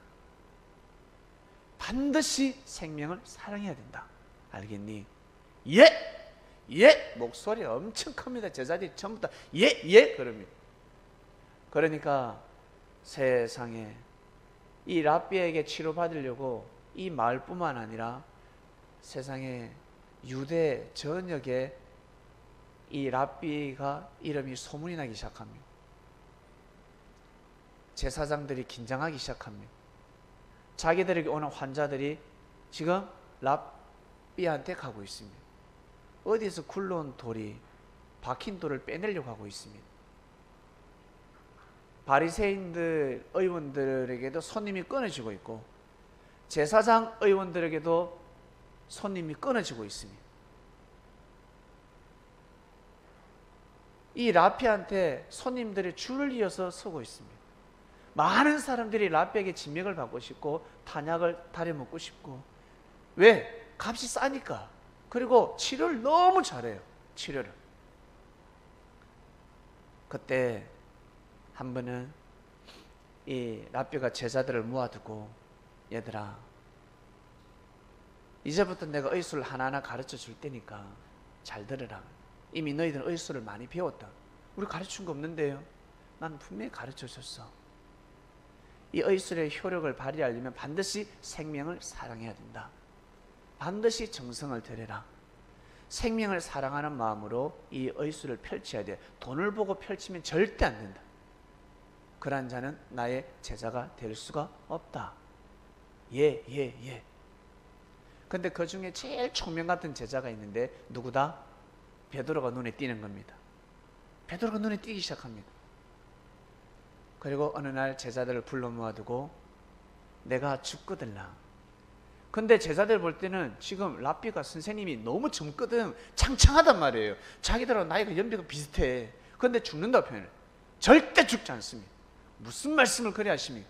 반드시 생명을 사랑해야 된다. 알겠니? 목소리 엄청 큽니다. 제자들이 전부 다 그럽니다. 그러니까 세상에 이 랍비에게 치료받으려고 이 마을뿐만 아니라 세상에 유대 전역에 이 랍비가 이름이 소문이 나기 시작합니다. 제사장들이 긴장하기 시작합니다. 자기들에게 오는 환자들이 지금 랍비한테 가고 있습니다. 어디서 굴러온 돌이 박힌 돌을 빼내려고 하고 있습니다. 바리새인들 의원들에게도 손님이 끊어지고 있고 제사장 의원들에게도 손님이 끊어지고 있습니다. 이 랍비한테 손님들이 줄을 이어서 서고 있습니다. 많은 사람들이 랍비에게 진맥을 받고 싶고 탄약을 다려 먹고 싶고. 왜? 값이 싸니까. 그리고 치료를 너무 잘해요. 치료를. 그때 한 번은 이 랍비가 제자들을 모아두고 얘들아, 이제부터 내가 의술을 하나하나 가르쳐 줄 테니까 잘 들으라. 이미 너희들은 의술을 많이 배웠다. 우리 가르친 거 없는데요? 난 분명히 가르쳐 줬어. 이 의술의 효력을 발휘하려면 반드시 생명을 사랑해야 된다. 반드시 정성을 들여라. 생명을 사랑하는 마음으로 이 의술을 펼쳐야 돼. 돈을 보고 펼치면 절대 안 된다. 그러한 자는 나의 제자가 될 수가 없다. 근데 그 중에 제일 총명 같은 제자가 있는데 누구다? 베드로가 눈에 띄는 겁니다. 베드로가 눈에 띄기 시작합니다. 그리고 어느 날 제자들을 불러 모아두고 내가 죽거들라. 근데 제자들 볼 때는 지금 랍비가 선생님이 너무 젊거든, 창창하단 말이에요. 자기들하고 나이가 연배가 비슷해. 근데 죽는다고 표현해요. 절대 죽지 않습니다. 무슨 말씀을 그리 하십니까?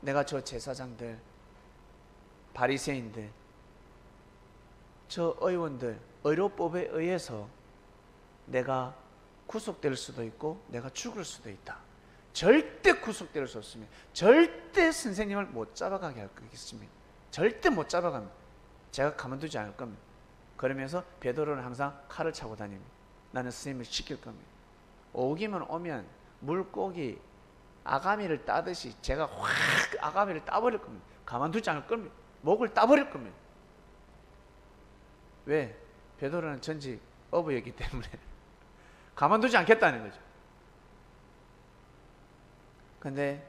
내가 저 제사장들, 바리새인들, 저 의원들, 의료법에 의해서 내가 구속될 수도 있고 내가 죽을 수도 있다. 절대 구속될 수 없습니다. 절대 선생님을 못 잡아가게 할 거겠습니다. 절대 못 잡아갑니다. 제가 가만두지 않을 겁니다. 그러면서 베드로는 항상 칼을 차고 다닙니다. 나는 선생님을 지킬 겁니다. 오기만 오면 물고기 아가미를 따듯이 제가 확 아가미를 따버릴 겁니다. 가만두지 않을 겁니다. 목을 따버릴 겁니다. 왜? 베드로는 전직 어부였기 때문에 가만두지 않겠다는 거죠. 근데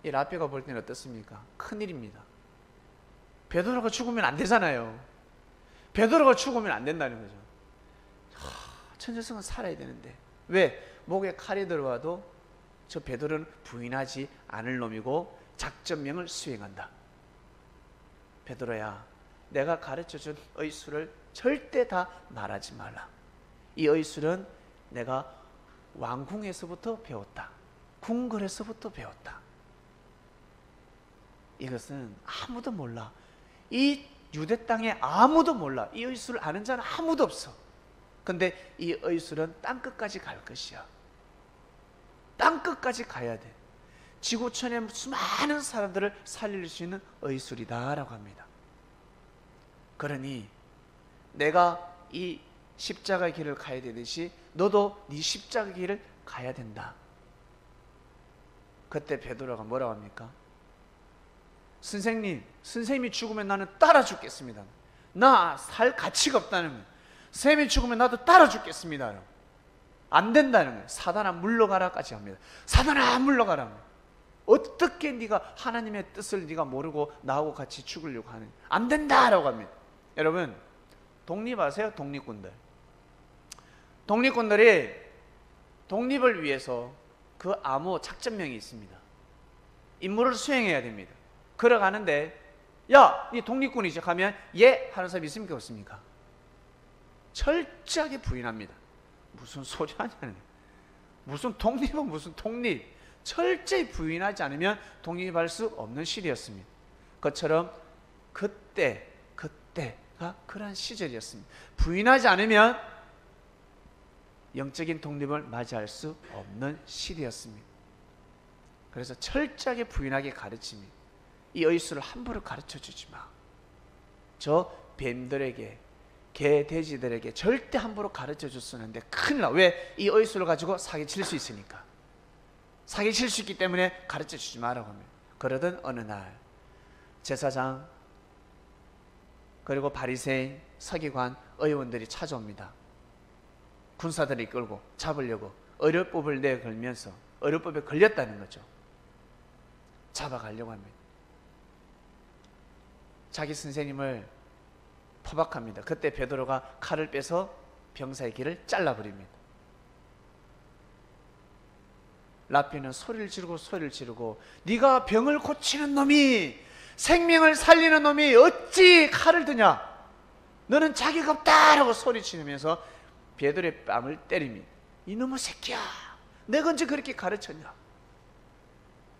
이 랍비가 볼 때는 어떻습니까? 큰일입니다. 베드로가 죽으면 안 되잖아요. 베드로가 죽으면 안 된다는 거죠. 천재성은 살아야 되는데 왜? 목에 칼이 들어와도 저 베드로는 부인하지 않을 놈이고 작전명을 수행한다. 베드로야, 내가 가르쳐준 의술을 절대 다 말하지 말라. 이 의술은 내가 왕궁에서부터 배웠다. 궁궐에서부터 배웠다. 이것은 아무도 몰라. 이 유대 땅에 아무도 몰라. 이 의술을 아는 자는 아무도 없어. 근데 이 의술은 땅끝까지 갈 것이야. 땅끝까지 가야 돼. 지구촌의 수많은 사람들을 살릴 수 있는 의술이다 라고 합니다. 그러니 내가 이 십자가의 길을 가야 되듯이 너도 네 십자가의 길을 가야 된다. 그때 베드로가 뭐라고 합니까? 선생님, 선생님이 죽으면 나는 따라 죽겠습니다. 나 살 가치가 없다는 거예요. 선생님이 죽으면 나도 따라 죽겠습니다. 안 된다는 거예요. 사단아 물러가라까지 합니다. 사단아 물러가라. 어떻게 네가 하나님의 뜻을 네가 모르고 나하고 같이 죽으려고 하느냐. 안 된다라고 합니다. 여러분, 독립하세요? 독립군들. 독립군들이 독립을 위해서 그 암호 작전명이 있습니다. 임무를 수행해야 됩니다. 걸어가는데 야, 네 독립군이지 하면 예 하는 사람이 있습니까? 없습니까? 철저하게 부인합니다. 무슨 소리 하냐는, 무슨 독립은 무슨 독립. 철저히 부인하지 않으면 독립할 수 없는 시대였습니다. 그것처럼 그때가 그러한 시절이었습니다. 부인하지 않으면 영적인 독립을 맞이할 수 없는 시대였습니다. 그래서 철저하게 부인하게 가르칩니다. 이 의술을 함부로 가르쳐주지 마. 저 뱀들에게, 개, 돼지들에게 절대 함부로 가르쳐줄 수 없는데 큰일 나. 왜? 이 의술을 가지고 사기칠 수 있으니까. 사기칠 수 있기 때문에 가르쳐주지 마라고 합니다. 그러던 어느 날 제사장 그리고 바리새인, 서기관, 의원들이 찾아옵니다. 군사들을 이끌고 잡으려고 의료법을 내걸면서 의료법에 걸렸다는 거죠. 잡아가려고 합니다. 자기 선생님을 포박합니다. 그때 베드로가 칼을 빼서 병사의 길을 잘라버립니다. 랍비는 소리를 지르고 네가 병을 고치는 놈이, 생명을 살리는 놈이 어찌 칼을 드냐, 너는 자격 없다라고 소리치면서 베드로의 뺨을 때립니다. 이놈의 새끼야, 내가 언제 그렇게 가르쳤냐?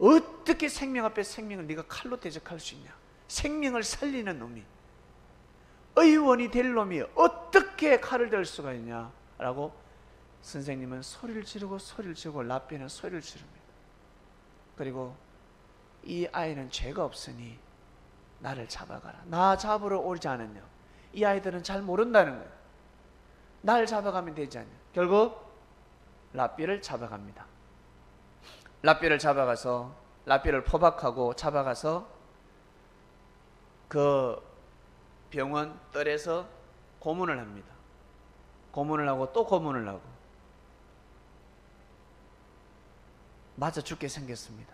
어떻게 생명 앞에 생명을 네가 칼로 대적할 수 있냐? 생명을 살리는 놈이, 의원이 될 놈이 어떻게 칼을 들 수가 있냐? 라고 선생님은 소리를 지르고 랍비는 소리를 지릅니다. 그리고 이 아이는 죄가 없으니 나를 잡아가라. 나 잡으러 오지 않았냐? 이 아이들은 잘 모른다는 거예요. 날 잡아가면 되지 않냐? 결국 랍비를 잡아갑니다. 랍비를 잡아가서 랍비를 포박하고 잡아가서 그 병원 뜰에서 고문을 합니다. 고문을 하고 또 고문을 하고 맞아 죽게 생겼습니다.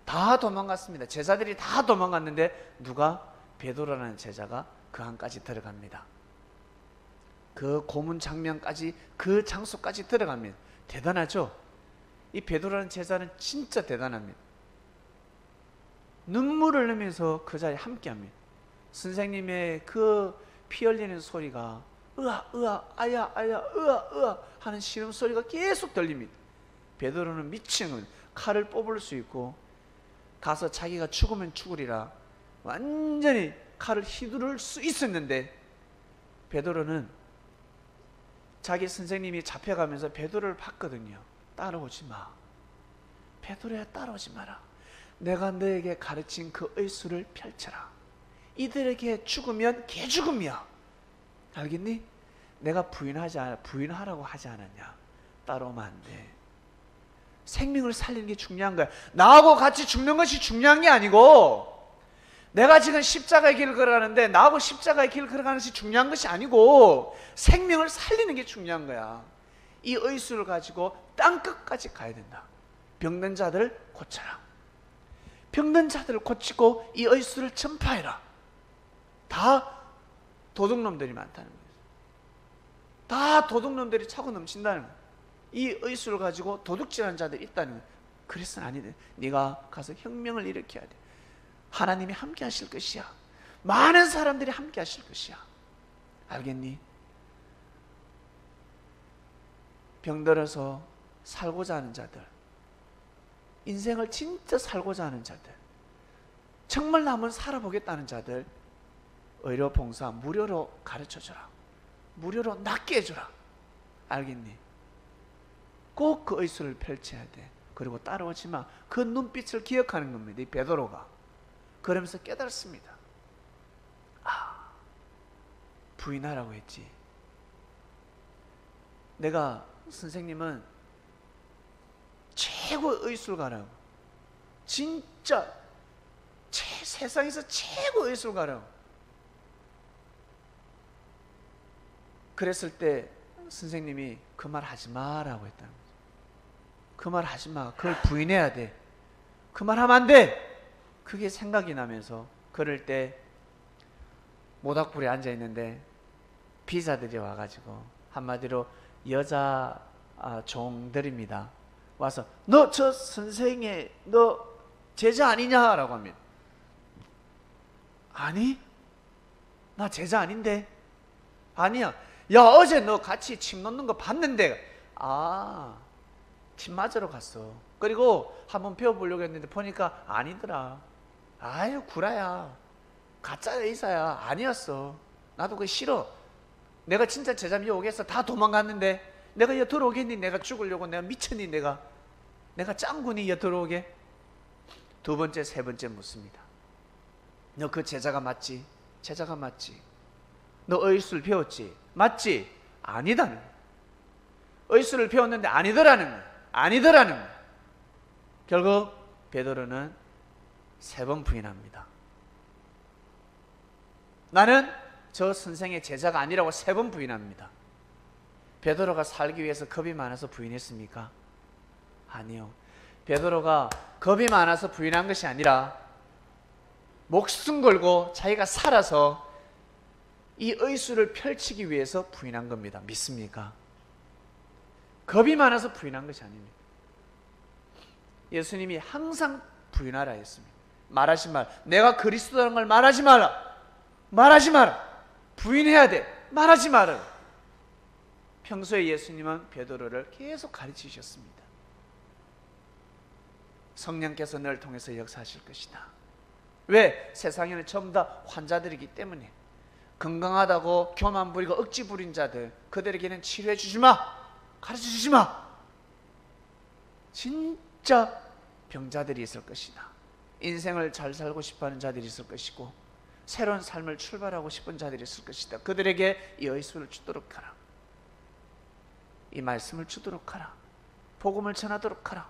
다 도망갔습니다. 제자들이 다 도망갔는데 누가? 베드로라는 제자가 그 안까지 들어갑니다. 그 고문 장면까지, 그 장소까지 들어갑니다. 대단하죠? 이 베드로라는 제자는 진짜 대단합니다. 눈물을 흘리면서 그 자리에 함께합니다. 선생님의 그 피 흘리는 소리가 으아 으아 아야 아야 으아 으아 하는 신음소리가 계속 들립니다. 베드로는 미치는 칼을 뽑을 수 있고 가서 자기가 죽으면 죽으리라 완전히 칼을 휘두를 수 있었는데, 베드로는 자기 선생님이 잡혀가면서 베드로를 봤거든요. 따라오지 마. 베드로야, 따라오지 마라. 내가 너에게 가르친 그 의술을 펼쳐라. 이들에게 죽으면 개죽음이야. 알겠니? 내가 부인하라고 하지 않았냐. 따라오면 안 돼. 생명을 살리는 게 중요한 거야. 나하고 같이 죽는 것이 중요한 게 아니고, 내가 지금 십자가의 길을 걸어가는데 나하고 십자가의 길을 걸어가는 것이 중요한 것이 아니고, 생명을 살리는 게 중요한 거야. 이 의술을 가지고 땅끝까지 가야 된다. 병든 자들을 고쳐라. 병든 자들을 고치고 이 의술을 전파해라. 다 도둑놈들이 많다는 거예요. 다 도둑놈들이 차고 넘친다는 거예요. 이 의술을 가지고 도둑질하는 자들이 있다는 거예요. 그래서는 아니돼. 네가 가서 혁명을 일으켜야 돼. 하나님이 함께 하실 것이야. 많은 사람들이 함께 하실 것이야. 알겠니? 병들어서 살고자 하는 자들, 인생을 진짜 살고자 하는 자들, 정말 남은 살아보겠다는 자들, 의료 봉사 무료로 가르쳐줘라. 무료로 낫게 해줘라. 알겠니? 꼭 그 의술을 펼쳐야 돼. 그리고 따라오지 마. 그 눈빛을 기억하는 겁니다. 이 베드로가. 그러면서 깨달습니다. 아, 부인하라고 했지. 내가 선생님은 최고의 의술가라고, 진짜 세상에서 최고의 의술가라고. 그랬을 때 선생님이 그 말 하지 마라고 했다는 거죠. 그 말 하지 마. 그걸 부인해야 돼. 그 말 하면 안 돼. 그게 생각이 나면서 그럴 때 모닥불에 앉아 있는데 비자들이 와가지고, 한마디로 여자 종들입니다. 와서 너 저 선생의 너 제자 아니냐라고 합니다. 아니, 나 제자 아닌데. 아니야. 야, 어제 너 같이 침 놓는 거 봤는데. 아, 침 맞으러 갔어. 그리고 한번 배워보려고 했는데 보니까 아니더라. 아유, 구라야. 가짜 의사야. 아니었어. 나도 그거 싫어. 내가 진짜 제자면 오겠어. 다 도망갔는데 내가 여 들어오겠니? 내가 죽으려고 내가 미쳤니? 내가 짱구니? 여 들어오게? 두 번째, 세 번째 묻습니다. 너 그 제자가 맞지? 제자가 맞지? 너 의술 배웠지? 맞지? 아니다는 거야. 의술을 배웠는데 아니더라는 거야. 아니더라는 거야. 결국 베드로는 3번 부인합니다. 나는 저 선생의 제자가 아니라고 3번 부인합니다. 베드로가 살기 위해서 겁이 많아서 부인했습니까? 아니요. 베드로가 겁이 많아서 부인한 것이 아니라 목숨 걸고 자기가 살아서 이 의술을 펼치기 위해서 부인한 겁니다. 믿습니까? 겁이 많아서 부인한 것이 아닙니다. 예수님이 항상 부인하라 했습니다. 말하지 마라. 내가 그리스도라는 걸 말하지 마라. 말하지 마라. 부인해야 돼. 말하지 마라. 평소에 예수님은 베드로를 계속 가르치셨습니다. 성령께서 너를 통해서 역사하실 것이다. 왜? 세상에는 전부 다 환자들이기 때문에. 건강하다고 교만 부리고 억지 부린 자들, 그들에게는 치료해 주지 마. 가르쳐 주지 마. 진짜 병자들이 있을 것이다. 인생을 잘 살고 싶어하는 자들이 있을 것이고, 새로운 삶을 출발하고 싶은 자들이 있을 것이다. 그들에게 이 의술을 주도록 하라. 이 말씀을 주도록 하라. 복음을 전하도록 하라.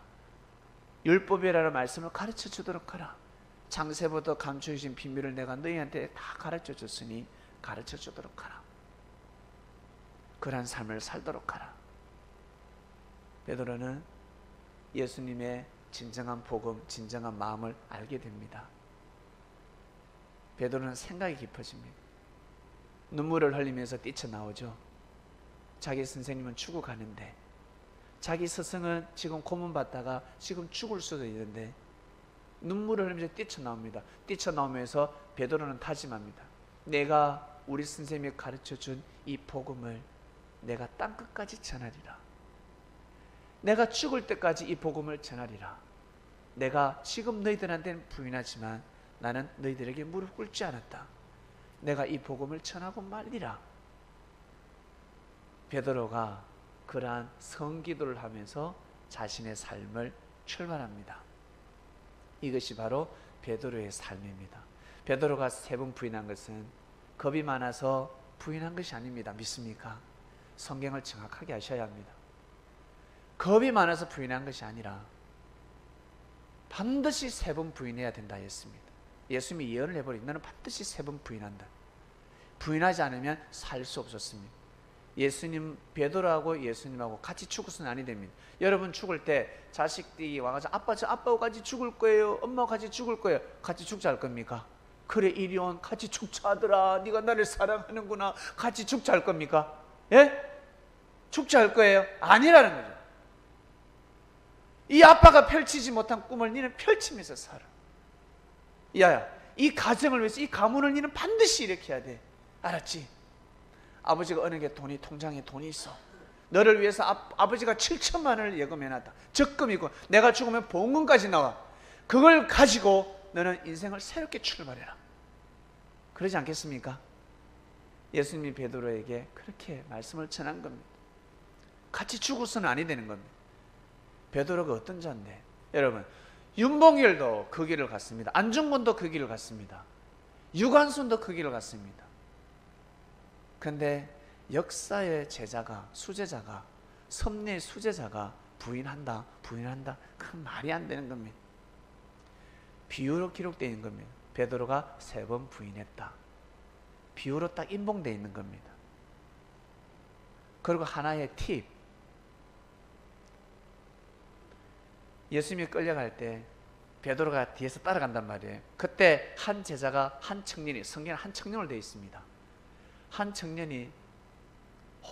율법이라는 말씀을 가르쳐 주도록 하라. 장세보다 감추어 주신 비밀을 내가 너희한테 다 가르쳐 줬으니 가르쳐 주도록 하라. 그러한 삶을 살도록 하라. 베드로는 예수님의 진정한 복음, 진정한 마음을 알게 됩니다. 베드로는 생각이 깊어집니다. 눈물을 흘리면서 뛰쳐나오죠. 자기 선생님은 죽어가는데, 자기 스승은 지금 고문받다가 지금 죽을 수도 있는데, 눈물을 흘리면서 뛰쳐나옵니다. 뛰쳐나오면서 베드로는 다짐합니다. 내가 우리 선생님이 가르쳐준 이 복음을 내가 땅끝까지 전하리라. 내가 죽을 때까지 이 복음을 전하리라. 내가 지금 너희들한테는 부인하지만 나는 너희들에게 무릎 꿇지 않았다. 내가 이 복음을 전하고 말리라. 베드로가 그러한 성기도를 하면서 자신의 삶을 출발합니다. 이것이 바로 베드로의 삶입니다. 베드로가 3번 부인한 것은 겁이 많아서 부인한 것이 아닙니다. 믿습니까? 성경을 정확하게 아셔야 합니다. 겁이 많아서 부인한 것이 아니라 반드시 3번 부인해야 된다 했습니다. 예수님이 예언을 해버리니 너는 반드시 3번 부인한다. 부인하지 않으면 살 수 없었습니다. 예수님, 베드로하고 예수님하고 같이 죽어서는 아니 됩니다. 여러분 죽을 때 자식들이 와가지고 아빠 저 아빠하고 같이 죽을 거예요. 엄마하고 같이 죽을 거예요. 같이 죽자 할 겁니까? 그래 이리 온 같이 죽자 하더라. 네가 나를 사랑하는구나. 같이 죽자 할 겁니까? 예? 죽자 할 거예요? 아니라는 거죠. 이 아빠가 펼치지 못한 꿈을 너는 펼치면서 살아. 야야, 이 가정을 위해서 이 가문을 너는 반드시 일으켜야 돼. 알았지? 아버지가 어느 게 통장에 돈이 있어. 너를 위해서 아버지가 7천만 원을 예금해놨다. 적금이고 내가 죽으면 보험금까지 나와. 그걸 가지고 너는 인생을 새롭게 출발해라. 그러지 않겠습니까? 예수님이 베드로에게 그렇게 말씀을 전한 겁니다. 같이 죽어서는 아니 되는 겁니다. 베드로가 어떤 자인데? 여러분, 윤봉길도 그 길을 갔습니다. 안중근도 그 길을 갔습니다. 유관순도 그 길을 갔습니다. 근데 역사의 제자가, 수제자가, 섭리의 수제자가 부인한다, 그건 말이 안 되는 겁니다. 비유로 기록되어 있는 겁니다. 베드로가 3번 부인했다. 비유로 딱 인봉되어 있는 겁니다. 그리고 하나의 팁. 예수님이 끌려갈 때 베드로가 뒤에서 따라간단 말이에요. 그때 한 제자가, 한 청년이, 성경에 한 청년으로 되어 있습니다. 한 청년이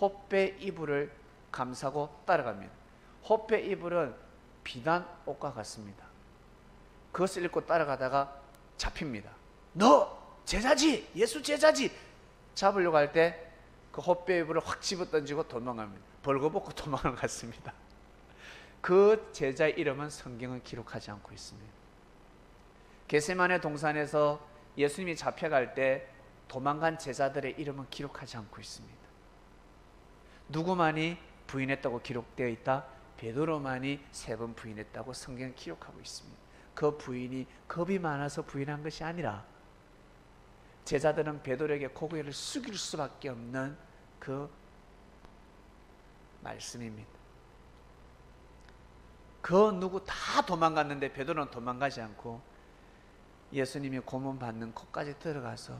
홉배 이불을 감싸고 따라갑니다. 홉배 이불은 비단 옷과 같습니다. 그것을 입고 따라가다가 잡힙니다. 너 제자지, 예수 제자지. 잡으려고 할 때 그 홉배 이불을 확 집어 던지고 도망갑니다. 벌거벗고 도망을 갔습니다. 그 제자의 이름은 성경은 기록하지 않고 있습니다. 겟세마네 동산에서 예수님이 잡혀갈 때 도망간 제자들의 이름은 기록하지 않고 있습니다. 누구만이 부인했다고 기록되어 있다? 베드로만이 3번 부인했다고 성경은 기록하고 있습니다. 그 부인이 겁이 많아서 부인한 것이 아니라 제자들은 베드로에게 고개를 숙일 수밖에 없는 그 말씀입니다. 그 누구 다 도망갔는데 베드로는 도망가지 않고 예수님이 고문 받는 곳까지 들어가서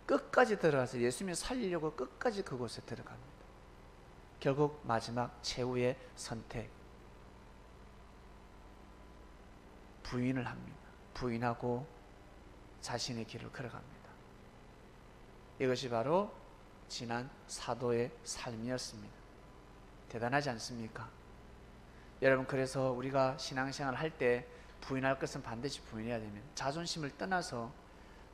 끝까지 들어가서 예수님이 살리려고 끝까지 그곳에 들어갑니다. 결국 마지막 최후의 선택, 부인을 합니다. 부인하고 자신의 길을 걸어갑니다. 이것이 바로 지난 사도의 삶이었습니다. 대단하지 않습니까? 여러분, 그래서 우리가 신앙생활을 할 때 부인할 것은 반드시 부인해야 됩니다. 자존심을 떠나서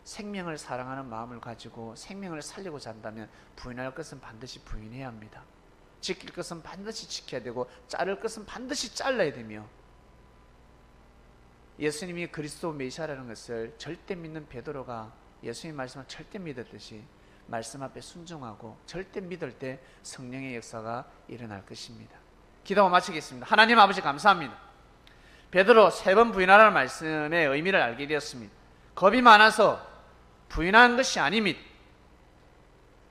생명을 사랑하는 마음을 가지고 생명을 살리고자 한다면 부인할 것은 반드시 부인해야 합니다. 지킬 것은 반드시 지켜야 되고 자를 것은 반드시 잘라야 되며, 예수님이 그리스도 메시아라는 것을 절대 믿는 베드로가 예수님 말씀을 절대 믿었듯이 말씀 앞에 순종하고 절대 믿을 때 성령의 역사가 일어날 것입니다. 기도하고 마치겠습니다. 하나님 아버지 감사합니다. 베드로 3번 부인하라는 말씀의 의미를 알게 되었습니다. 겁이 많아서 부인한 것이 아닙니다.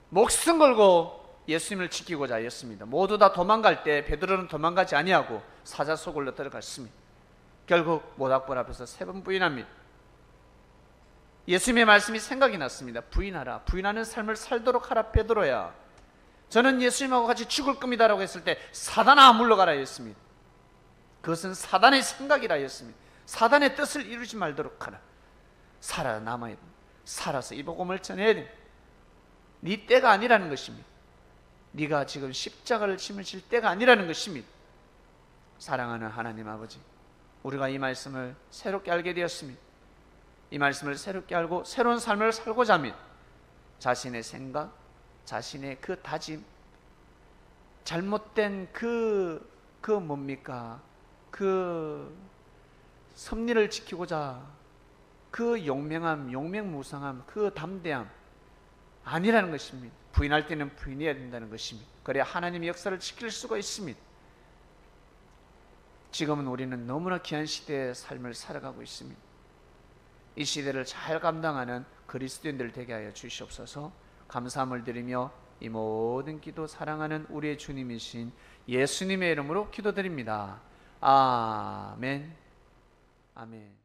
목숨 걸고 예수님을 지키고자 하였습니다. 모두 다 도망갈 때 베드로는 도망가지 아니하고 사자 속으로 들어갔습니다. 결국 모닥불 앞에서 3번 부인합니다. 예수님의 말씀이 생각이 났습니다. 부인하라. 부인하는 삶을 살도록 하라 베드로야. 저는 예수님하고 같이 죽을 겁니다 라고 했을 때 사단아 물러가라 했습니다. 그것은 사단의 생각이라 했습니다. 사단의 뜻을 이루지 말도록 하라. 살아남아야 됩니다. 살아서 이 복음을 전해야 됩니다. 네 때가 아니라는 것입니다. 네가 지금 십자가를 짊어질 때가 아니라는 것입니다. 사랑하는 하나님 아버지, 우리가 이 말씀을 새롭게 알게 되었습니다. 이 말씀을 새롭게 알고 새로운 삶을 살고자 하면 자신의 생각, 자신의 그 다짐, 잘못된 뭡니까? 그 섭리를 지키고자 그 용맹함, 용맹무상함, 그 담대함 아니라는 것입니다. 부인할 때는 부인해야 된다는 것입니다. 그래야 하나님의 역사를 지킬 수가 있습니다. 지금은 우리는 너무나 귀한 시대의 삶을 살아가고 있습니다. 이 시대를 잘 감당하는 그리스도인들 되게 하여 주시옵소서. 감사함을 드리며 이 모든 기도 사랑하는 우리의 주님이신 예수님의 이름으로 기도드립니다. 아멘. 아멘.